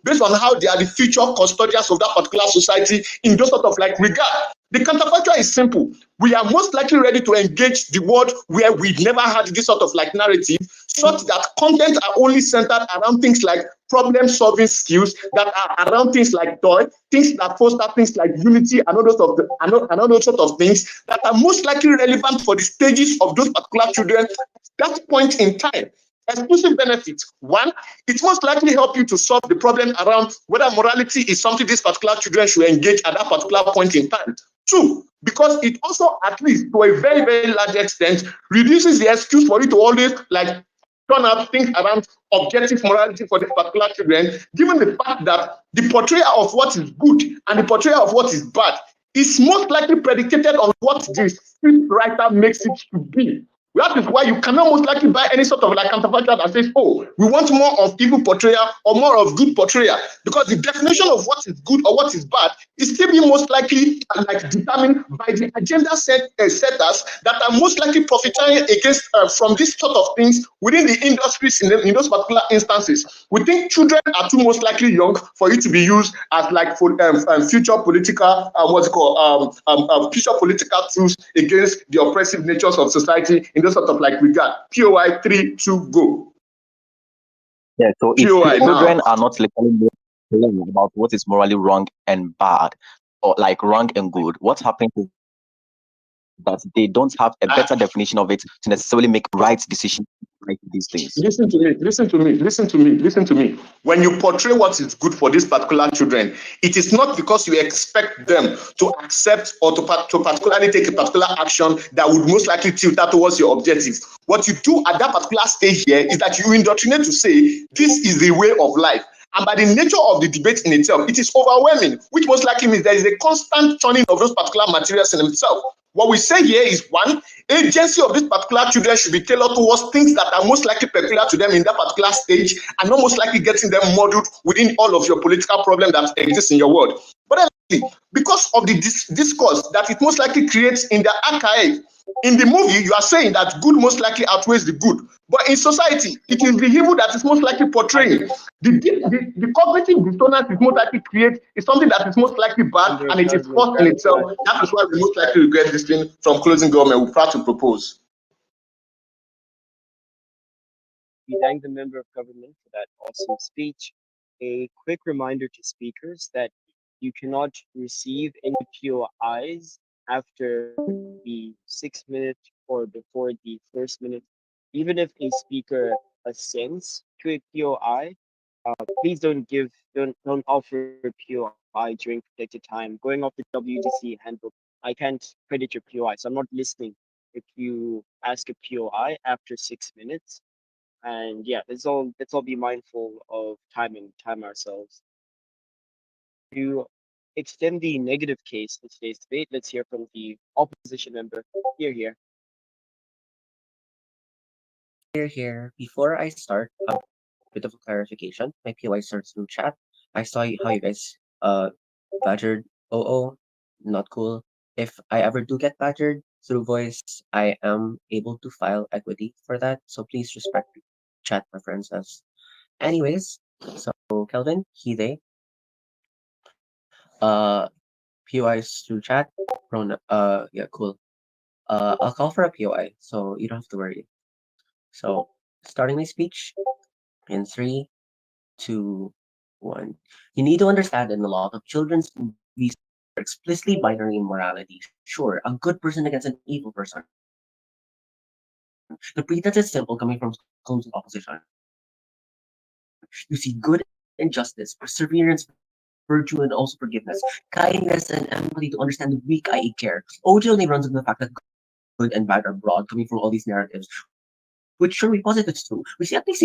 based on how they are the future custodians of that particular society in those sort of like regard. The counterfactual is simple. We are most likely ready to engage the world where we've never had this sort of like narrative, such that content are only centered around things like problem-solving skills that are around things like joy, things that foster things like unity and all those sort of things that are most likely relevant for the stages of those particular children at that point in time. Exclusive benefits. One, it most likely help you to solve the problem around whether morality is something these particular children should engage at that particular point in time. Two, because it also, at least to a very, very large extent, reduces the excuse for you to always like turn out things around objective morality for these particular children, given the fact that the portrayal of what is good and the portrayal of what is bad is most likely predicated on what the script writer makes it to be. That is why you cannot most likely buy any sort of like counterfactual that says, oh, we want more of evil portrayal or more of good portrayal, because the definition of what is good or what is bad is still being most likely like determined by the agenda setters that are most likely profiteering against from this sort of things within the industries in those particular instances. We think children are too most likely young for it to be used as like for future political future political tools against the oppressive natures of society in those sort of like regard. POI 3, 2, go. Yeah, so if POI children now. are not literally learning about what is morally wrong and bad, or like wrong and good, what's happening is that they don't have a better definition of it to necessarily make right decisions like these things. Listen to me. When you portray what is good for these particular children, it is not because you expect them to accept or to particularly take a particular action that would most likely tilt that towards your objectives. What you do at that particular stage here is that you indoctrinate to say, this is the way of life. And by the nature of the debate in itself, it is overwhelming, which most likely means there is a constant churning of those particular materials in itself. What we say here is, one, agency of these particular children should be tailored towards things that are most likely peculiar to them in that particular stage, and not most likely getting them modeled within all of your political problems that exist in your world. But because of the discourse that it most likely creates in the archive, in the movie, you are saying that good most likely outweighs the good. But in society, it is the evil that is most likely portraying. The cognitive dissonance is most likely create is something that is most likely bad, and it is false in itself. That is why we most likely regret this thing from closing government. We're proud to propose. We thank the member of government for that awesome speech. A quick reminder to speakers that you cannot receive any POIs after the 6 minute or before the first minute. Even if a speaker assents to a POI, please don't offer POI during predicted time. Going off the WDC handbook, I can't credit your POI, so I'm not listening if you ask a POI after 6 minutes. And yeah, let's all be mindful of time ourselves. To extend the negative case in today's debate, let's hear from the opposition member. Here. Here. Before I start, a bit of a clarification. My POI starts through chat. I saw how you guys badgered OO. Not cool. If I ever do get badgered through voice, I am able to file equity for that. So please respect chat preferences. Anyways, so Kelvin, he, they, uh, POIs through chat. Yeah, cool. I'll call for a POI, so you don't have to worry. So starting my speech in 3, 2, 1. You need to understand in a lot of children's movies are explicitly binary in morality. Sure, a good person against an evil person. The pretense is simple coming from schools of opposition. You see good and justice, perseverance, virtue, and also forgiveness, kindness, and empathy to understand the weak, i.e. care. OJ only runs into the fact that good and bad are broad, coming from all these narratives, which sure we posit it's true. We see at least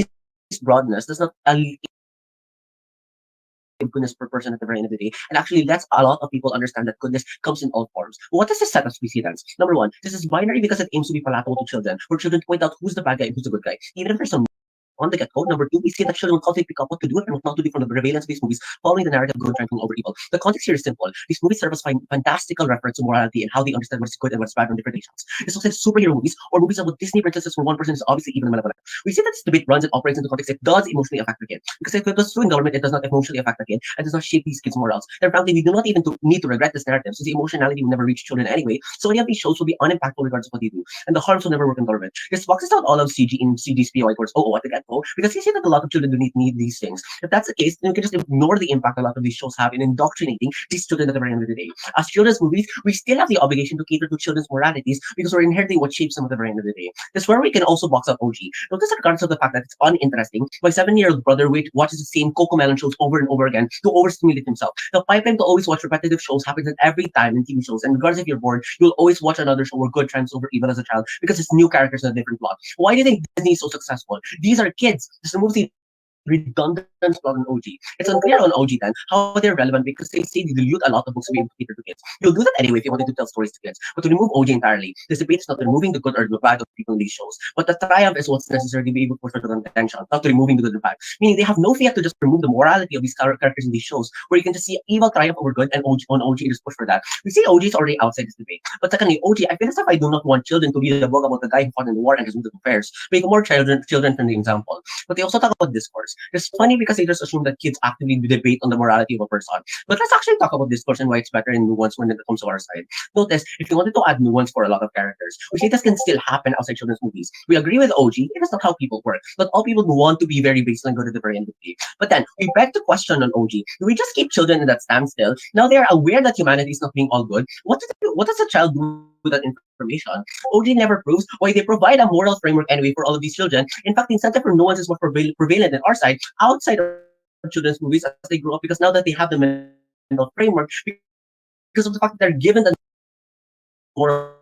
this broadness does not goodness per person at the very end of the day, and actually lets a lot of people understand that goodness comes in all forms. What does this set up species then? Number one, this is binary because it aims to be palatable to children, for children to point out who's the bad guy and who's the good guy, even if there's some on the get-go. Number two, we see that children will constantly pick up what to do and what not to do from the prevalence-based movies, following the narrative of good triumphing over evil. The context here is simple. These movies serve as fantastical reference to morality and how they understand what is good and what is bad from different nations. This also superhero movies or movies about Disney princesses where one person is obviously even malevolent. We see that this debate runs and operates in the context it does emotionally affect the kid. Because if it was true in government, it does not emotionally affect the kid and does not shape these kids' morals. Then frankly, we do not even need to regret this narrative since the emotionality will never reach children anyway. So many of these shows will be unimpactful regardless of what they do. And the harms will never work in government. This boxes out all of CG in CG's POI towards at the get-go because you see that a lot of children do need these things. If that's the case, then you can just ignore the impact a lot of these shows have in indoctrinating these children at the very end of the day. As children's movies, we still have the obligation to cater to children's moralities because we're inheriting what shapes them at the very end of the day. That's where we can also box out OG. Notice that regardless of the fact that it's uninteresting, my 7-year-old brother watches the same Coco Melon shows over and over again to overstimulate himself. The pipeline to always watch repetitive shows happens at every time in TV shows, and regardless if you're bored, you'll always watch another show where good triumphs over evil as a child because it's new characters and a different plot. Why do you think Disney is so successful? These are kids. This removes the redundant plot on OG. It's unclear on OG then how they're relevant because they say they dilute a lot of books to be able to cater to kids. You'll do that anyway if you wanted to tell stories to kids. But to remove OG entirely, this debate is not removing the good or the bad of people in these shows. But the triumph is what's necessary to be able to push the contention, not to removing the good and bad. Meaning they have no fear to just remove the morality of these characters in these shows, where you can just see evil triumph over good and OG just push for that. We see OG is already outside this debate. But secondly, OG, I feel as if I do not want children to be the book about the guy who fought in the war and his moved affairs. Make more children friendly example. But they also talk about discourse. It's funny because they just assume that kids actively debate on the morality of a person. But let's actually talk about discourse and why it's better in nuance when it comes to our side. Notice, if you wanted to add nuance for a lot of characters, we say this can still happen outside children's movies. We agree with OG, it is not how people work. Not all people want to be very baseline good at the very end of the day. But then, we beg to question on OG, do we just keep children in that standstill? Now they are aware that humanity is not being all good. What does a child do with that information? OG never proves why they provide a moral framework anyway for all of these children. In fact, the incentive for nuance is more prevalent in our side, outside of children's movies as they grow up, because now that they have the mental framework, because of the fact that they're given the moral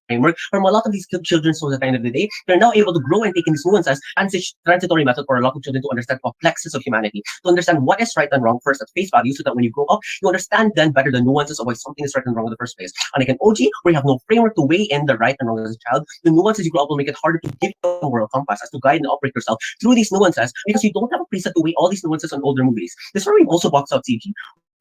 framework from a lot of these children. So at the end of the day, they're now able to grow and take in these nuances and such transitory method for a lot of children to understand complexes of humanity, to understand what is right and wrong first at face value, so that when you grow up, you understand then better the nuances of why something is right and wrong in the first place. And again, OG, where you have no framework to weigh in the right and wrong as a child, the nuances you grow up will make it harder to give you a moral compass as to guide and operate yourself through these nuances because you don't have a preset to weigh all these nuances on older movies. This is where we also box out CG.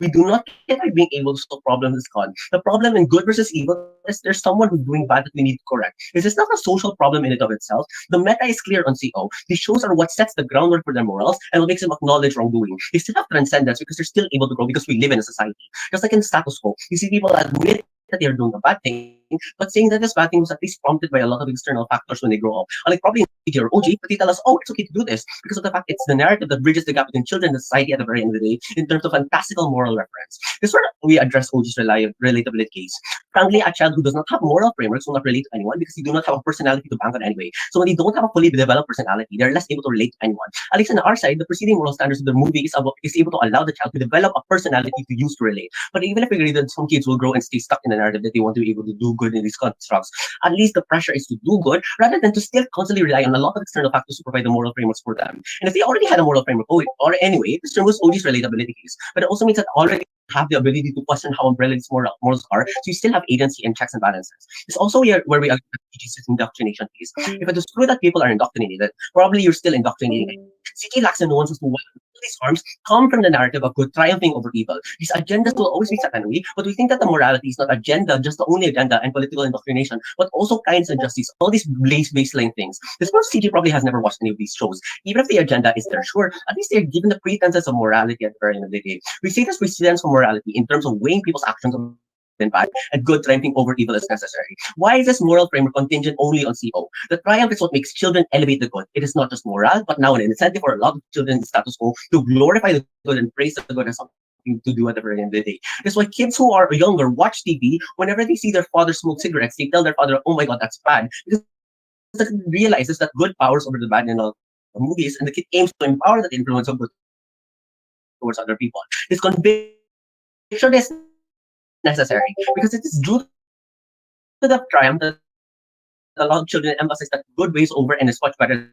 We do not get by being able to solve problems is con. The problem in good versus evil is there's someone who's doing bad that we need to correct. This is not a social problem in and of itself. The meta is clear on CO. These shows are what sets the groundwork for their morals and what makes them acknowledge wrongdoing. They still have transcendence because they're still able to grow because we live in a society. Just like in the status quo, you see people admit that they're doing a bad thing, but saying that this bad thing was at least prompted by a lot of external factors when they grow up. Unlike probably in CG or OG, but they tell us, oh, it's okay to do this because of the fact it's the narrative that bridges the gap between children and society at the very end of the day in terms of fantastical moral reference. This is where we address OG's relatability case. Frankly, a child who does not have moral frameworks will not relate to anyone because they do not have a personality to bank on anyway. So when they don't have a fully developed personality, they're less able to relate to anyone. At least on our side, the preceding moral standards of the movie is able to allow the child to develop a personality to use to relate. But even if we agree that some kids will grow and stay stuck in the narrative that they want to be able to do good in these constructs, at least the pressure is to do good rather than to still constantly rely on a lot of external factors to provide the moral frameworks for them. And if they already had a moral framework, or anyway, this removes OG's relatability case. But it also means that already have the ability to question how umbrella these morals are, so you still have agency and checks and balances. It's also where we agree with CG's indoctrination piece. If it is true that people are indoctrinated, probably you're still indoctrinating. CG lacks the nuance as to why all these harms come from the narrative of good triumphing over evil. These agendas will always be set anyway, but we think that the morality is not agenda, just the only agenda and political indoctrination, but also kindness and justice, all these baseline things. This means CG probably has never watched any of these shows. Even if the agenda is there, sure, at least they're given the pretenses of morality at the very end of the day. We see this precedence for morality in terms of weighing people's actions and bad and good triumphing over evil is necessary. Why is this moral framework contingent only on CO? The triumph is what makes children elevate the good. It is not just moral, but now an incentive for a lot of children in the status quo to glorify the good and praise the good as something to do at the very end of the day. That's why kids who are younger watch TV. Whenever they see their father smoke cigarettes, they tell their father, "Oh my God, that's bad," because the kid realizes that good powers over the bad in all movies, and the kid aims to empower that influence of good towards other people. This conviction is necessary because it is due to the triumph that a lot of children emphasize that good weighs over and is much better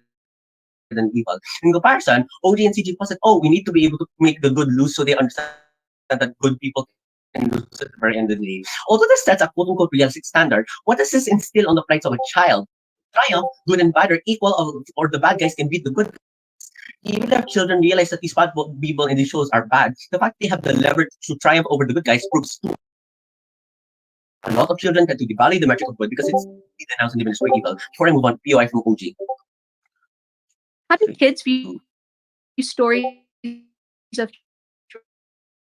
than evil. In comparison, OG and CG posit, oh, we need to be able to make the good lose so they understand that good people can lose at the very end of the day. Although this sets a quote unquote realistic standard, what does this instill on the plights of a child? Triumph, good and bad are equal, or the bad guys can beat the good. Even if children realize that these bad people in these shows are bad, the fact they have the leverage to triumph over the good guys proves too. A lot of children tend to devalue the metric of good because it's denounced and even destroy evil. Before I move on, POI from OG. How do kids view stories of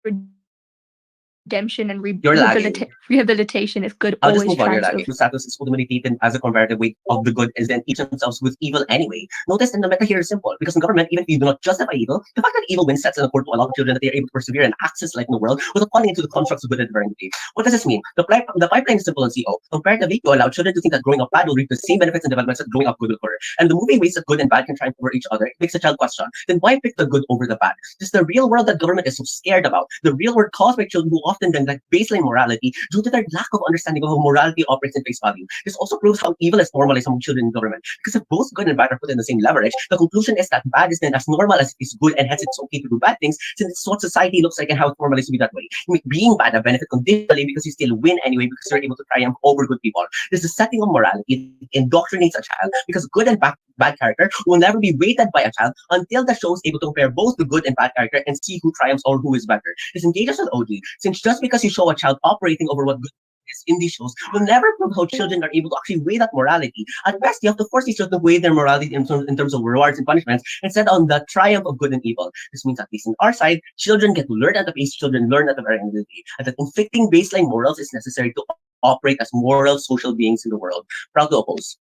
redemption and You're lagging. rehabilitation if good I'll just always move on. You're triumphs lagging. over? The status is ultimately taken as a comparative weight of the good, and then each themselves with evil anyway. Notice that the meta here is simple because in government, even if you do not justify evil, the fact that evil wins sets an accord to allow children that they are able to persevere and access life in the world without falling into the constructs of good at the very end of the day. What does this mean? The pipeline is simple and CO. Comparatively, you allow children to think that growing up bad will reap the same benefits and developments that growing up good will occur. And the movie ways that good and bad can triumph over each other. It makes a child question, then why pick the good over the bad? This is the real world that government is so scared about. The real world caused by children who often neglect baseline morality due to their lack of understanding of how morality operates in face value. This also proves how evil is normalized among children in government. Because if both good and bad are put in the same leverage, the conclusion is that bad is then as normal as it is good, and hence it's okay to do bad things, since it's what society looks like and how it's normalized to be that way. You make being bad a benefit conditionally because you still win anyway because you're able to triumph over good people. This is the setting of morality. It indoctrinates a child because good and bad character will never be weighted by a child until the show is able to compare both the good and bad character and see who triumphs or who is better. This engages with OG, since just because you show a child operating over what good is in these shows will never prove how children are able to actually weigh that morality. At best, you have to force these children to weigh their morality in terms of rewards and punishments instead on the triumph of good and evil. This means at least on our side, children get to learn at the pace children learn at the very end of the day, and that inflicting baseline morals is necessary to operate as moral social beings in the world. Proud to oppose.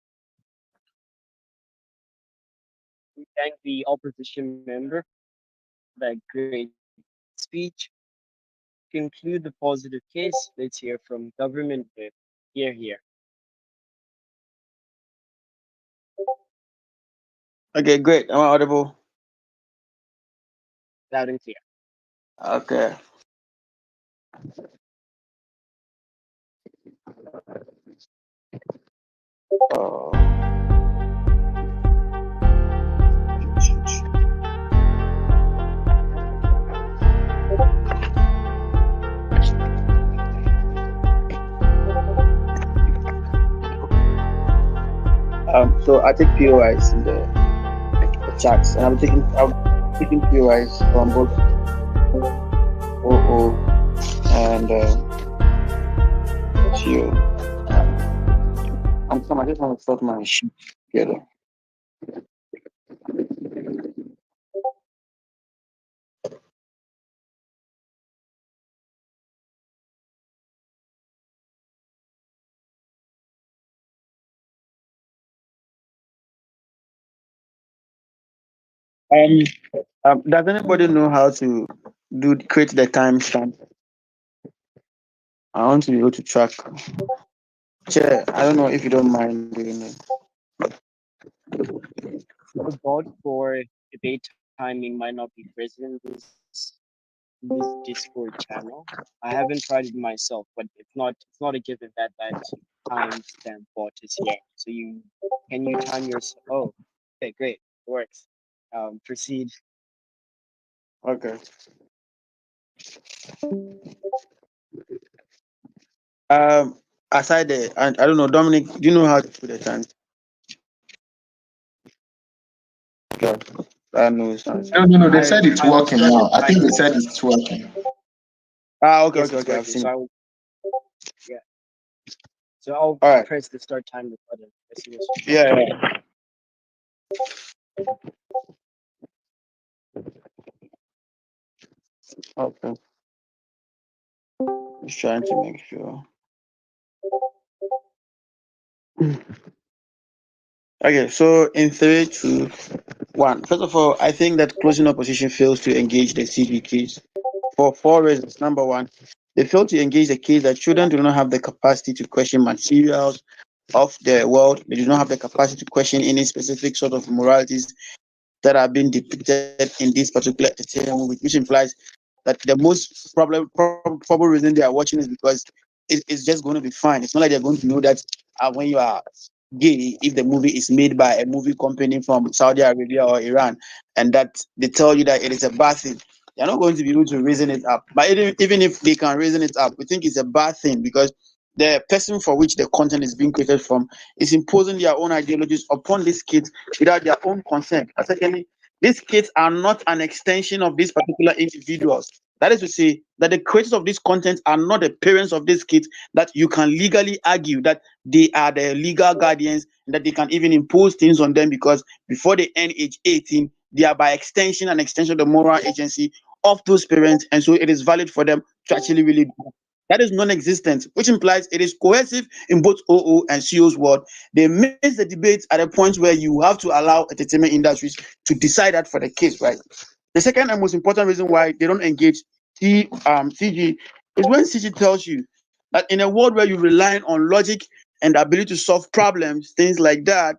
We thank the opposition member for that great speech. Conclude the positive case. Let's hear from government with here. Okay, great. Am I audible? Loud and clear. Okay. So I take POIs in the chats, and I'm taking POIs from both OO and Geo. I just want to sort my sheet together. Um, does anybody know how to create the timestamp? I want to be able to track. Chair, I don't know if you don't mind doing it. The board for debate timing might not be present in this Discord channel. I haven't tried it myself, but it's not a given that timestamp bot is here. So you time yourself? Oh, okay, great, it works. Proceed. Okay. Aside the, and I don't know, Dominic, do you know how to put the time? Okay. I know it's not. No, no, no. They I said it's I will working start the now. I think they timer. said it's working. Okay, Yes, okay, it's okay. I've working. seen So it. I will, yeah. So I'll All right. press the start timer button as soon as you start. Yeah, yeah. Okay. Just trying to make sure. Okay, so in three, two, one. First of all, I think that closing opposition fails to engage the CG kids for four reasons. Number one, they fail to engage the kids that children do not have the capacity to question materials of the world. They do not have the capacity to question any specific sort of moralities that are being depicted in this particular entertainment movie, which implies that the most probable reason they are watching is because it's just going to be fine. It's not like they're going to know that when you are gay, if the movie is made by a movie company from Saudi Arabia or Iran, and that they tell you that it is a bad thing, they're not going to be able to reason it up. But even if they can reason it up, we think it's a bad thing because the person for which the content is being created from is imposing their own ideologies upon these kids without their own consent. And secondly, these kids are not an extension of these particular individuals. That is to say, that the creators of this content are not the parents of these kids that you can legally argue that they are the legal guardians and that they can even impose things on them because before they end age 18, they are by extension an extension of the moral agency of those parents. And so it is valid for them to actually really do that. That is non-existent, which implies it is cohesive in both OO and CO's world. They miss the debate at a point where you have to allow entertainment industries to decide that for the kids, right? The second and most important reason why they don't engage CG is when CG tells you that in a world where you rely on logic and the ability to solve problems, things like that,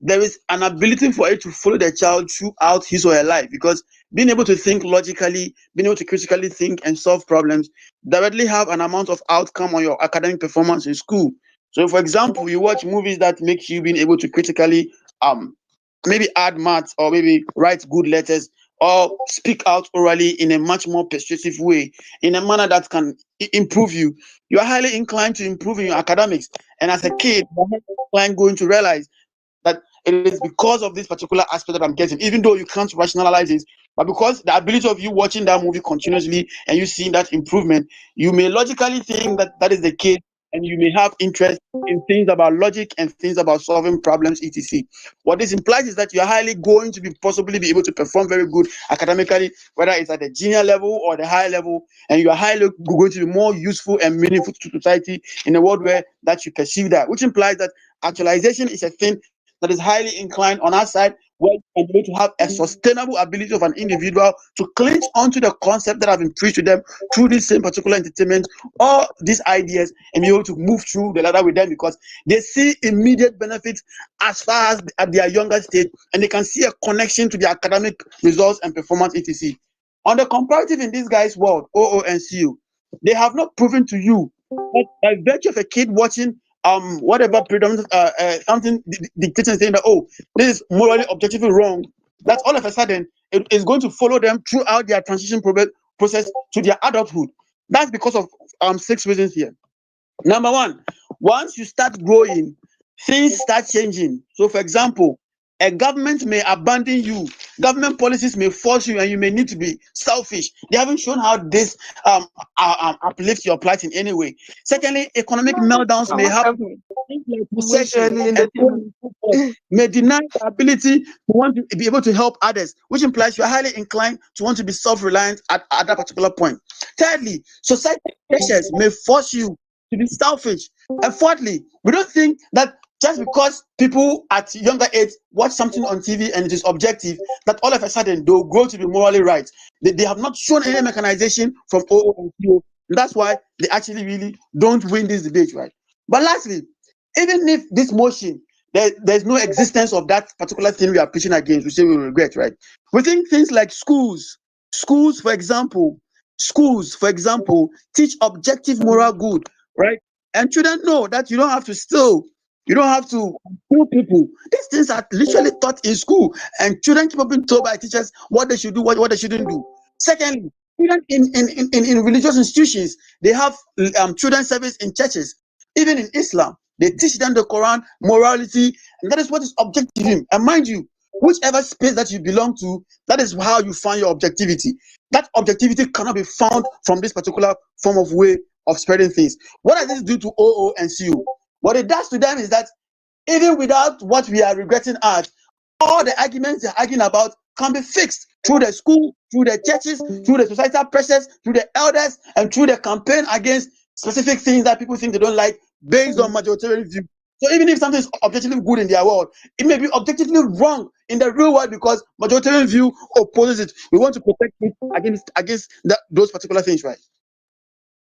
there is an ability for it to follow the child throughout his or her life because being able to think logically, being able to critically think and solve problems directly have an amount of outcome on your academic performance in school. So, for example, you watch movies that make you being able to critically maybe add maths or maybe write good letters or speak out orally in a much more persuasive way, in a manner that can improve you. You are highly inclined to improve in your academics. And as a kid, you're highly inclined going to realize that it is because of this particular aspect that I'm getting, even though you can't rationalize it, but because the ability of you watching that movie continuously and you seeing that improvement, you may logically think that that is the case, and you may have interest in things about logic and things about solving problems, etc. What this implies is that you're highly going to be possibly be able to perform very good academically, whether it's at the junior level or the higher level, and you are highly going to be more useful and meaningful to society in a world where that you perceive that, which implies that actualization is a thing that is highly inclined on our side, where you can be able to have a sustainable ability of an individual to clinch onto the concept that have been preached to them through this same particular entertainment or these ideas and be able to move through the ladder with them because they see immediate benefits as far as at their younger stage and they can see a connection to their academic results and performance, etc. On the comparative in this guy's world, OO and CU, they have not proven to you that by virtue of a kid watching whatever predominant something dictating saying that oh this is morally objectively wrong, that all of a sudden it is going to follow them throughout their transition process to their adulthood. That's because of six reasons here. Number one, once you start growing, things start changing. So, for example, a government may abandon you, government policies may force you, and you may need to be selfish. They haven't shown how this uplifts your plight in any way. Secondly, economic meltdowns may What happen. happened? Things like I'm recession actually in the and so on table. and so forth may deny the ability to want to be able to help others, which implies you are highly inclined to want to be self-reliant at that particular point. Thirdly, societal pressures may force you to be selfish. And fourthly, we don't think that Just because people at younger age watch something on TV and it is objective, that all of a sudden they'll grow to be morally right. They have not shown any mechanization from OO and CO. And that's why they actually really don't win this debate, right? But lastly, even if this motion, there's no existence of that particular thing we are preaching against, we say we regret, right? We think things like schools, for example, teach objective moral good, right? And children know that you don't have to steal, you don't have to kill people. These things are literally taught in school, and children keep on being told by teachers what they should do, what they shouldn't do. Secondly, even in religious institutions, they have children service in churches. Even in Islam, they teach them the Quran, morality, and that is what is objective. And mind you, whichever space that you belong to, that is how you find your objectivity. That objectivity cannot be found from this particular form of way of spreading things. What does this do to OO and CO? What it does to them is that even without what we are regretting at, all the arguments they're arguing about can be fixed through the school, through the churches, through the societal pressures, through the elders, and through the campaign against specific things that people think they don't like based on majoritarian view. So even if something is objectively good in their world, it may be objectively wrong in the real world because majoritarian view opposes it. We want to protect it against those particular things, right?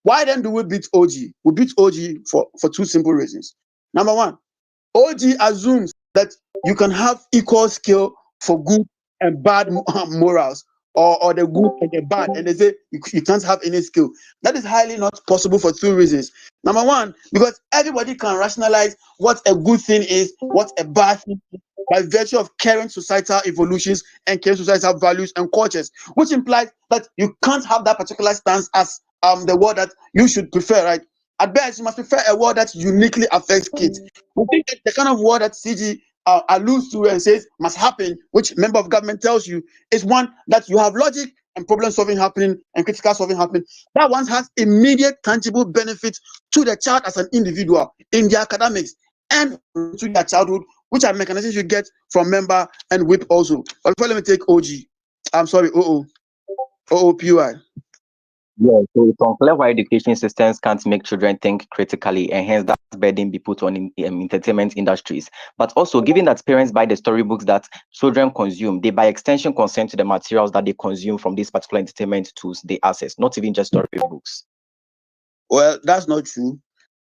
Why then do we beat OG? We beat OG for two simple reasons. Number one, OG assumes that you can have equal skill for good and bad morals, or the good and the bad, and they say you can't have any skill. That is highly not possible for two reasons. Number one, because everybody can rationalize what a good thing is, what a bad thing is, by virtue of current societal evolutions and current societal values and cultures, which implies that you can't have that particular stance as the word that you should prefer, right? At best, you must prefer a word that uniquely affects kids. We think that the kind of word that CG alludes to and says must happen, which member of government tells you, is one that you have logic and problem solving happening and critical solving happening. That one has immediate tangible benefits to the child as an individual in their academics and to their childhood, which are mechanisms you get from member and whip also. But before, let me take OG. I'm sorry, OOPUI. Yeah, so it's unclear why education systems can't make children think critically, and hence that burden be put on entertainment industries. But also, given that parents buy the storybooks that children consume, they by extension consent to the materials that they consume from these particular entertainment tools they access, not even just storybooks. Well, that's not true.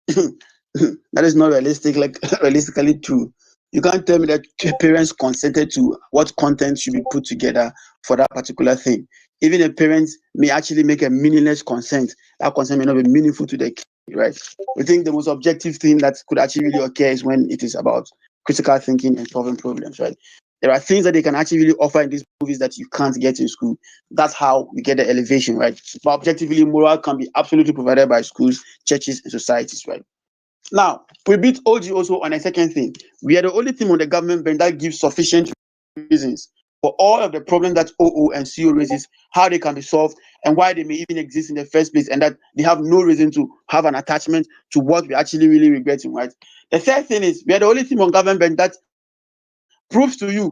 That is not realistic, like realistically true. You can't tell me that parents consented to what content should be put together for that particular thing. Even a parent may actually make a meaningless consent. That consent may not be meaningful to the kid, right? We think the most objective thing that could actually really occur is when it is about critical thinking and solving problems, right? There are things that they can actually really offer in these movies that you can't get in school. That's how we get the elevation, right? But objectively, moral can be absolutely provided by schools, churches, and societies, right? Now, we beat OG also on a second thing. We are the only team on the government bench that gives sufficient reasons for all of the problems that OO and CO raises, how they can be solved, and why they may even exist in the first place, and that they have no reason to have an attachment to what we're actually really regretting, right? The third thing is we are the only team on government bench that proves to you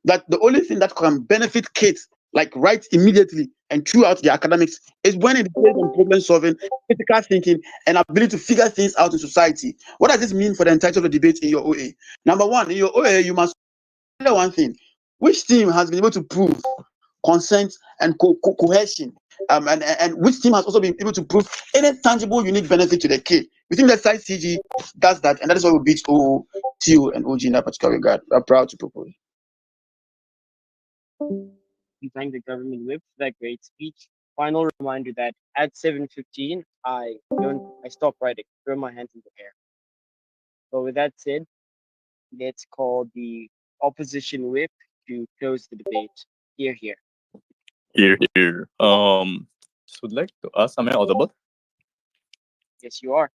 that the only thing that can benefit kids, like right immediately and throughout their academics, is when it is based on problem solving, critical thinking, and ability to figure things out in society. What does this mean for the entirety of the debate in your OA? Number one, in your OA, you must consider one thing: which team has been able to prove consent and cohesion, and which team has also been able to prove any tangible, unique benefit to the kid. We think that side CG does that, and that is why we beat OO, TO, and OG in that particular regard. We are proud to propose. We thank the government whip for that great speech. Final reminder that at 7:15, I stop writing, throw my hands in the air. But with that said, let's call the opposition whip to close the debate. Here. Here. So I'd like to ask, am I audible? Yes, you are.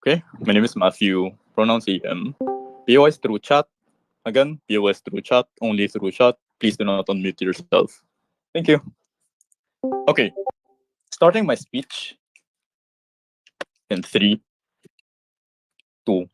Okay. My name is Matthew. Pronounce EM. POS through chat. Again, POS through chat. Only through chat. Please do not unmute yourself. Thank you. Okay. Starting my speech in 3, 2,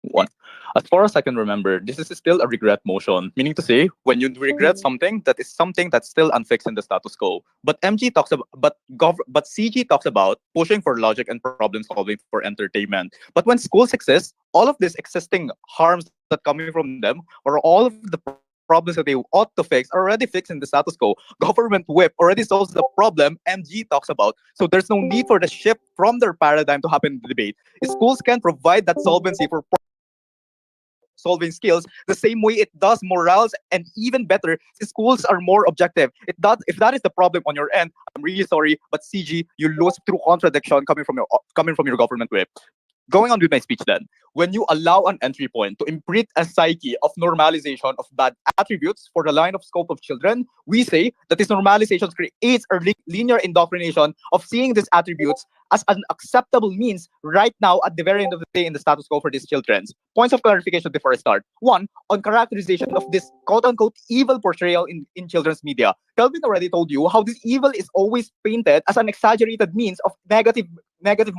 1. As far as I can remember, this is still a regret motion, meaning to say, when you regret something, that is something that's still unfixed in the status quo. But MG talks about, but CG talks about pushing for logic and problem solving for entertainment. But when schools exist, all of these existing harms that coming from them, or all of the problems that they ought to fix, are already fixed in the status quo. Government whip already solves the problem MG talks about. So there's no need for the shift from their paradigm to happen in the debate. Schools can provide that solvency for solving skills the same way it does morals, and even better, schools are more objective. If that is the problem on your end, I'm really sorry, but CG, you lose through contradiction coming from your government whip. Going on with my speech then, when you allow an entry point to imprint a psyche of normalization of bad attributes for the line of scope of children, we say that this normalization creates a linear indoctrination of seeing these attributes as an acceptable means right now at the very end of the day in the status quo for these children. Points of clarification before I start. One, on characterization of this quote-unquote evil portrayal in children's media. Kelvin already told you how this evil is always painted as an exaggerated means of negative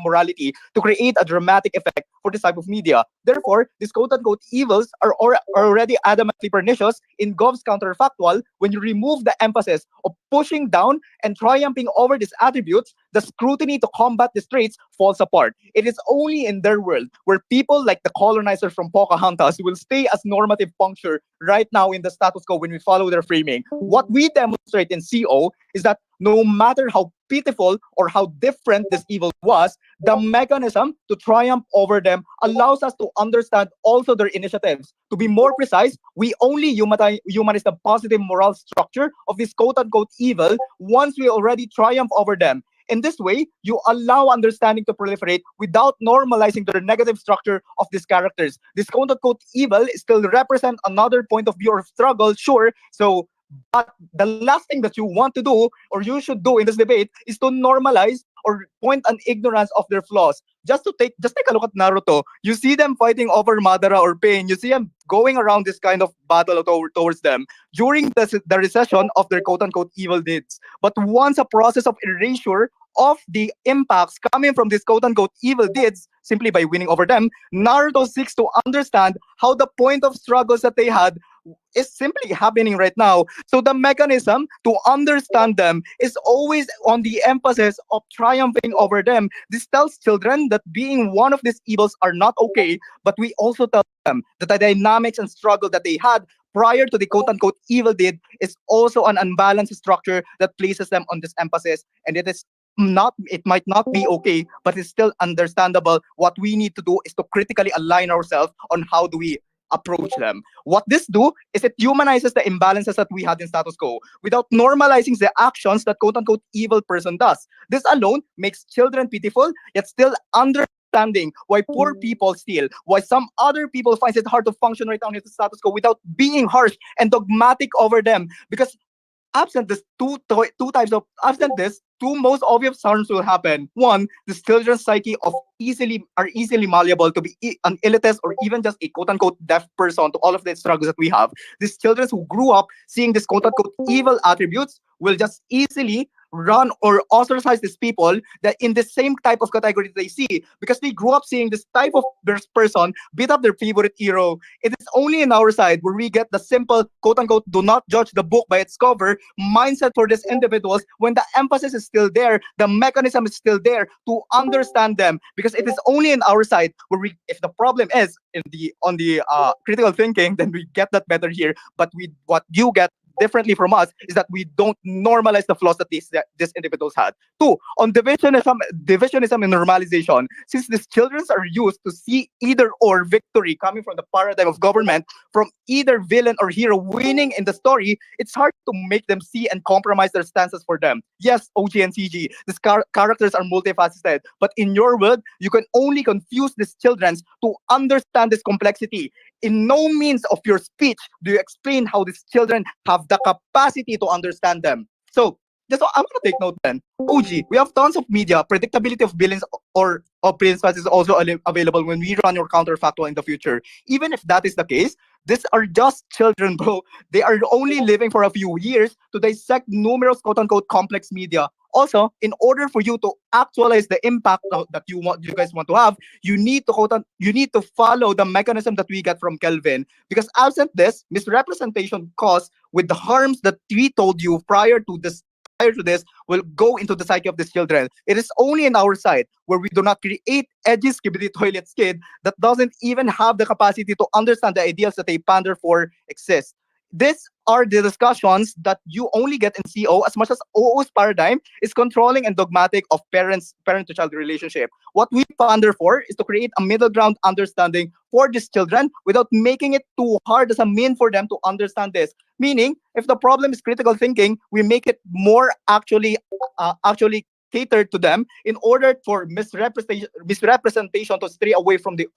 morality to create a dramatic effect for this type of media. Therefore, these quote-unquote evils are already adamantly pernicious in Gov's counterfactual. When you remove the emphasis of pushing down and triumphing over these attributes, the scrutiny to combat these traits falls apart. It is only in their world where people like the colonizer from Pocahontas will stay as normative puncture right now in the status quo when we follow their framing. What we demonstrate in CO is that no matter how pitiful or how different this evil was, the mechanism to triumph over them allows us to understand also their initiatives. To be more precise, we only humanize the positive moral structure of this quote-unquote evil once we already triumph over them. In this way, you allow understanding to proliferate without normalizing the negative structure of these characters. This quote-unquote evil still represent another point of view or struggle, sure. So, but the last thing that you want to do or you should do in this debate is to normalize or point an ignorance of their flaws. Just take a look at Naruto. You see them fighting over Madara or Pain. You see them going around this kind of battle towards them during the recession of their quote-unquote evil deeds. But once a process of erasure of the impacts coming from these quote-unquote evil deeds simply by winning over them, Naruto seeks to understand how the point of struggles that they had is simply happening right now. So the mechanism to understand them is always on the emphasis of triumphing over them. This tells children that being one of these evils are not okay, but we also tell them that the dynamics and struggle that they had prior to the quote-unquote evil deed is also an unbalanced structure that places them on this emphasis, and it might not be okay, but it's still understandable. What we need to do is to critically align ourselves on how do we approach them. What this do is it humanizes the imbalances that we had in status quo without normalizing the actions that quote-unquote evil person does. This alone makes children pitiful, yet still understanding why poor people steal, why some other people finds it hard to function right now in the status quo without being harsh and dogmatic over them. Because absent this absent this, two most obvious harms will happen. One, this children's psyche are easily malleable to be an elitist or even just a quote-unquote deaf person to all of the struggles that we have. These children who grew up seeing these quote-unquote evil attributes will just easily run or ostracize these people that in the same type of category they see, because they grew up seeing this type of person beat up their favorite hero. It is only in our side where we get the simple quote-unquote do not judge the book by its cover mindset for these individuals, when the emphasis is still there, the mechanism is still there to understand them. Because it is only in our side where we, if the problem is on the critical thinking, then we get that better here. But what you get differently from us is that we don't normalize the flaws that these individuals had. Two, on divisionism and normalization. Since these children are used to see either or victory coming from the paradigm of government, from either villain or hero winning in the story, it's hard to make them see and compromise their stances for them. Yes, OG and CG, these characters are multifaceted, but in your world, you can only confuse these children to understand this complexity. In no means of your speech do you explain how these children have the capacity to understand them. So, just I want to take note then. OG, we have tons of media. Predictability of billions or of principles is also available when we run your counterfactual in the future. Even if that is the case, these are just children, bro. They are only living for a few years to dissect numerous quote-unquote complex media. Also, in order for you to actualize the impact that you guys want to have, you need to you need to follow the mechanism that we get from Kelvin. Because absent this, misrepresentation caused with the harms that we told you prior to this will go into the psyche of these children. It is only in our side where we do not create edgy skibidi toilets kid that doesn't even have the capacity to understand the ideals that they pander for exist. These are the discussions that you only get in CO, as much as OO's paradigm is controlling and dogmatic of parent-to-child relationship. What we pander for is to create a middle ground understanding for these children without making it too hard as a mean for them to understand this. Meaning, if the problem is critical thinking, we make it more actually catered to them in order for misrepresentation to stray away from the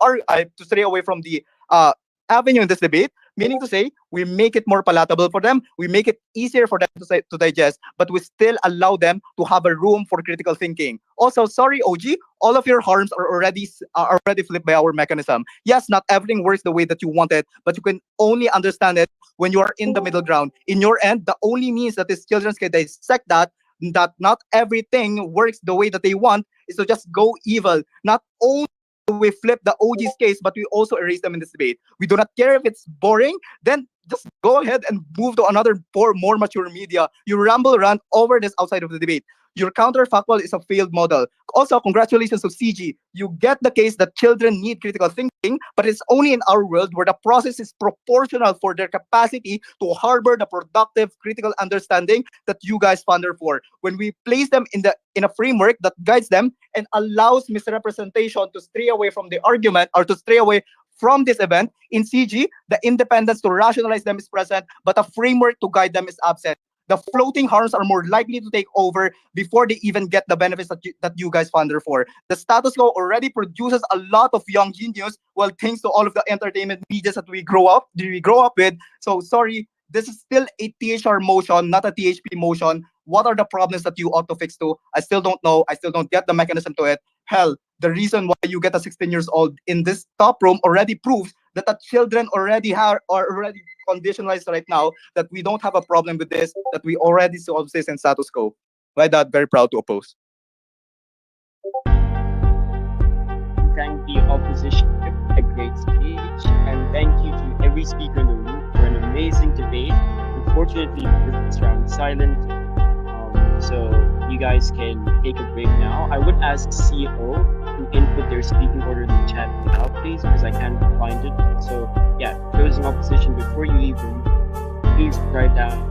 avenue in this debate. Meaning to say, we make it more palatable for them, we make it easier for them to digest, but we still allow them to have a room for critical thinking. Also, sorry, OG, all of your harms are already flipped by our mechanism. Yes, not everything works the way that you want it, but you can only understand it when you are in the middle ground. In your end, the only means that these children can dissect that not everything works the way that they want is to just go evil. Not only do we flip the OG's case, but we also erase them in this debate. We do not care if it's boring, then just go ahead and move to another more mature media. You ramble around over this outside of the debate. Your counterfactual is a failed model. Also, congratulations to CG. You get the case that children need critical thinking, but it's only in our world where the process is proportional for their capacity to harbor the productive critical understanding that you guys ponder for. When we place them in a framework that guides them and allows misrepresentation to stray away from the argument or to stray away from this event, in CG, the independence to rationalize them is present, but a framework to guide them is absent. The floating harms are more likely to take over before they even get the benefits that you guys founder for. The status quo already produces a lot of young genius, well, thanks to all of the entertainment medias that we grow up with. So sorry, this is still a THR motion, not a THP motion. What are the problems that you ought to fix to? I still don't know. I still don't get the mechanism to it. Hell, the reason why you get a 16 years old in this top room already proves that the children are already conditionalized right now, that we don't have a problem with this, that we already solve this in status quo. By that, very proud to oppose. Thank the opposition for a great speech, and thank you to every speaker in the room for an amazing debate. Unfortunately, this round is silent, so you guys can take a break now. I would ask CEO to input their speaking order in the chat now, please, because I can't find it. So yeah, chosen opposition, before you leave room, please write down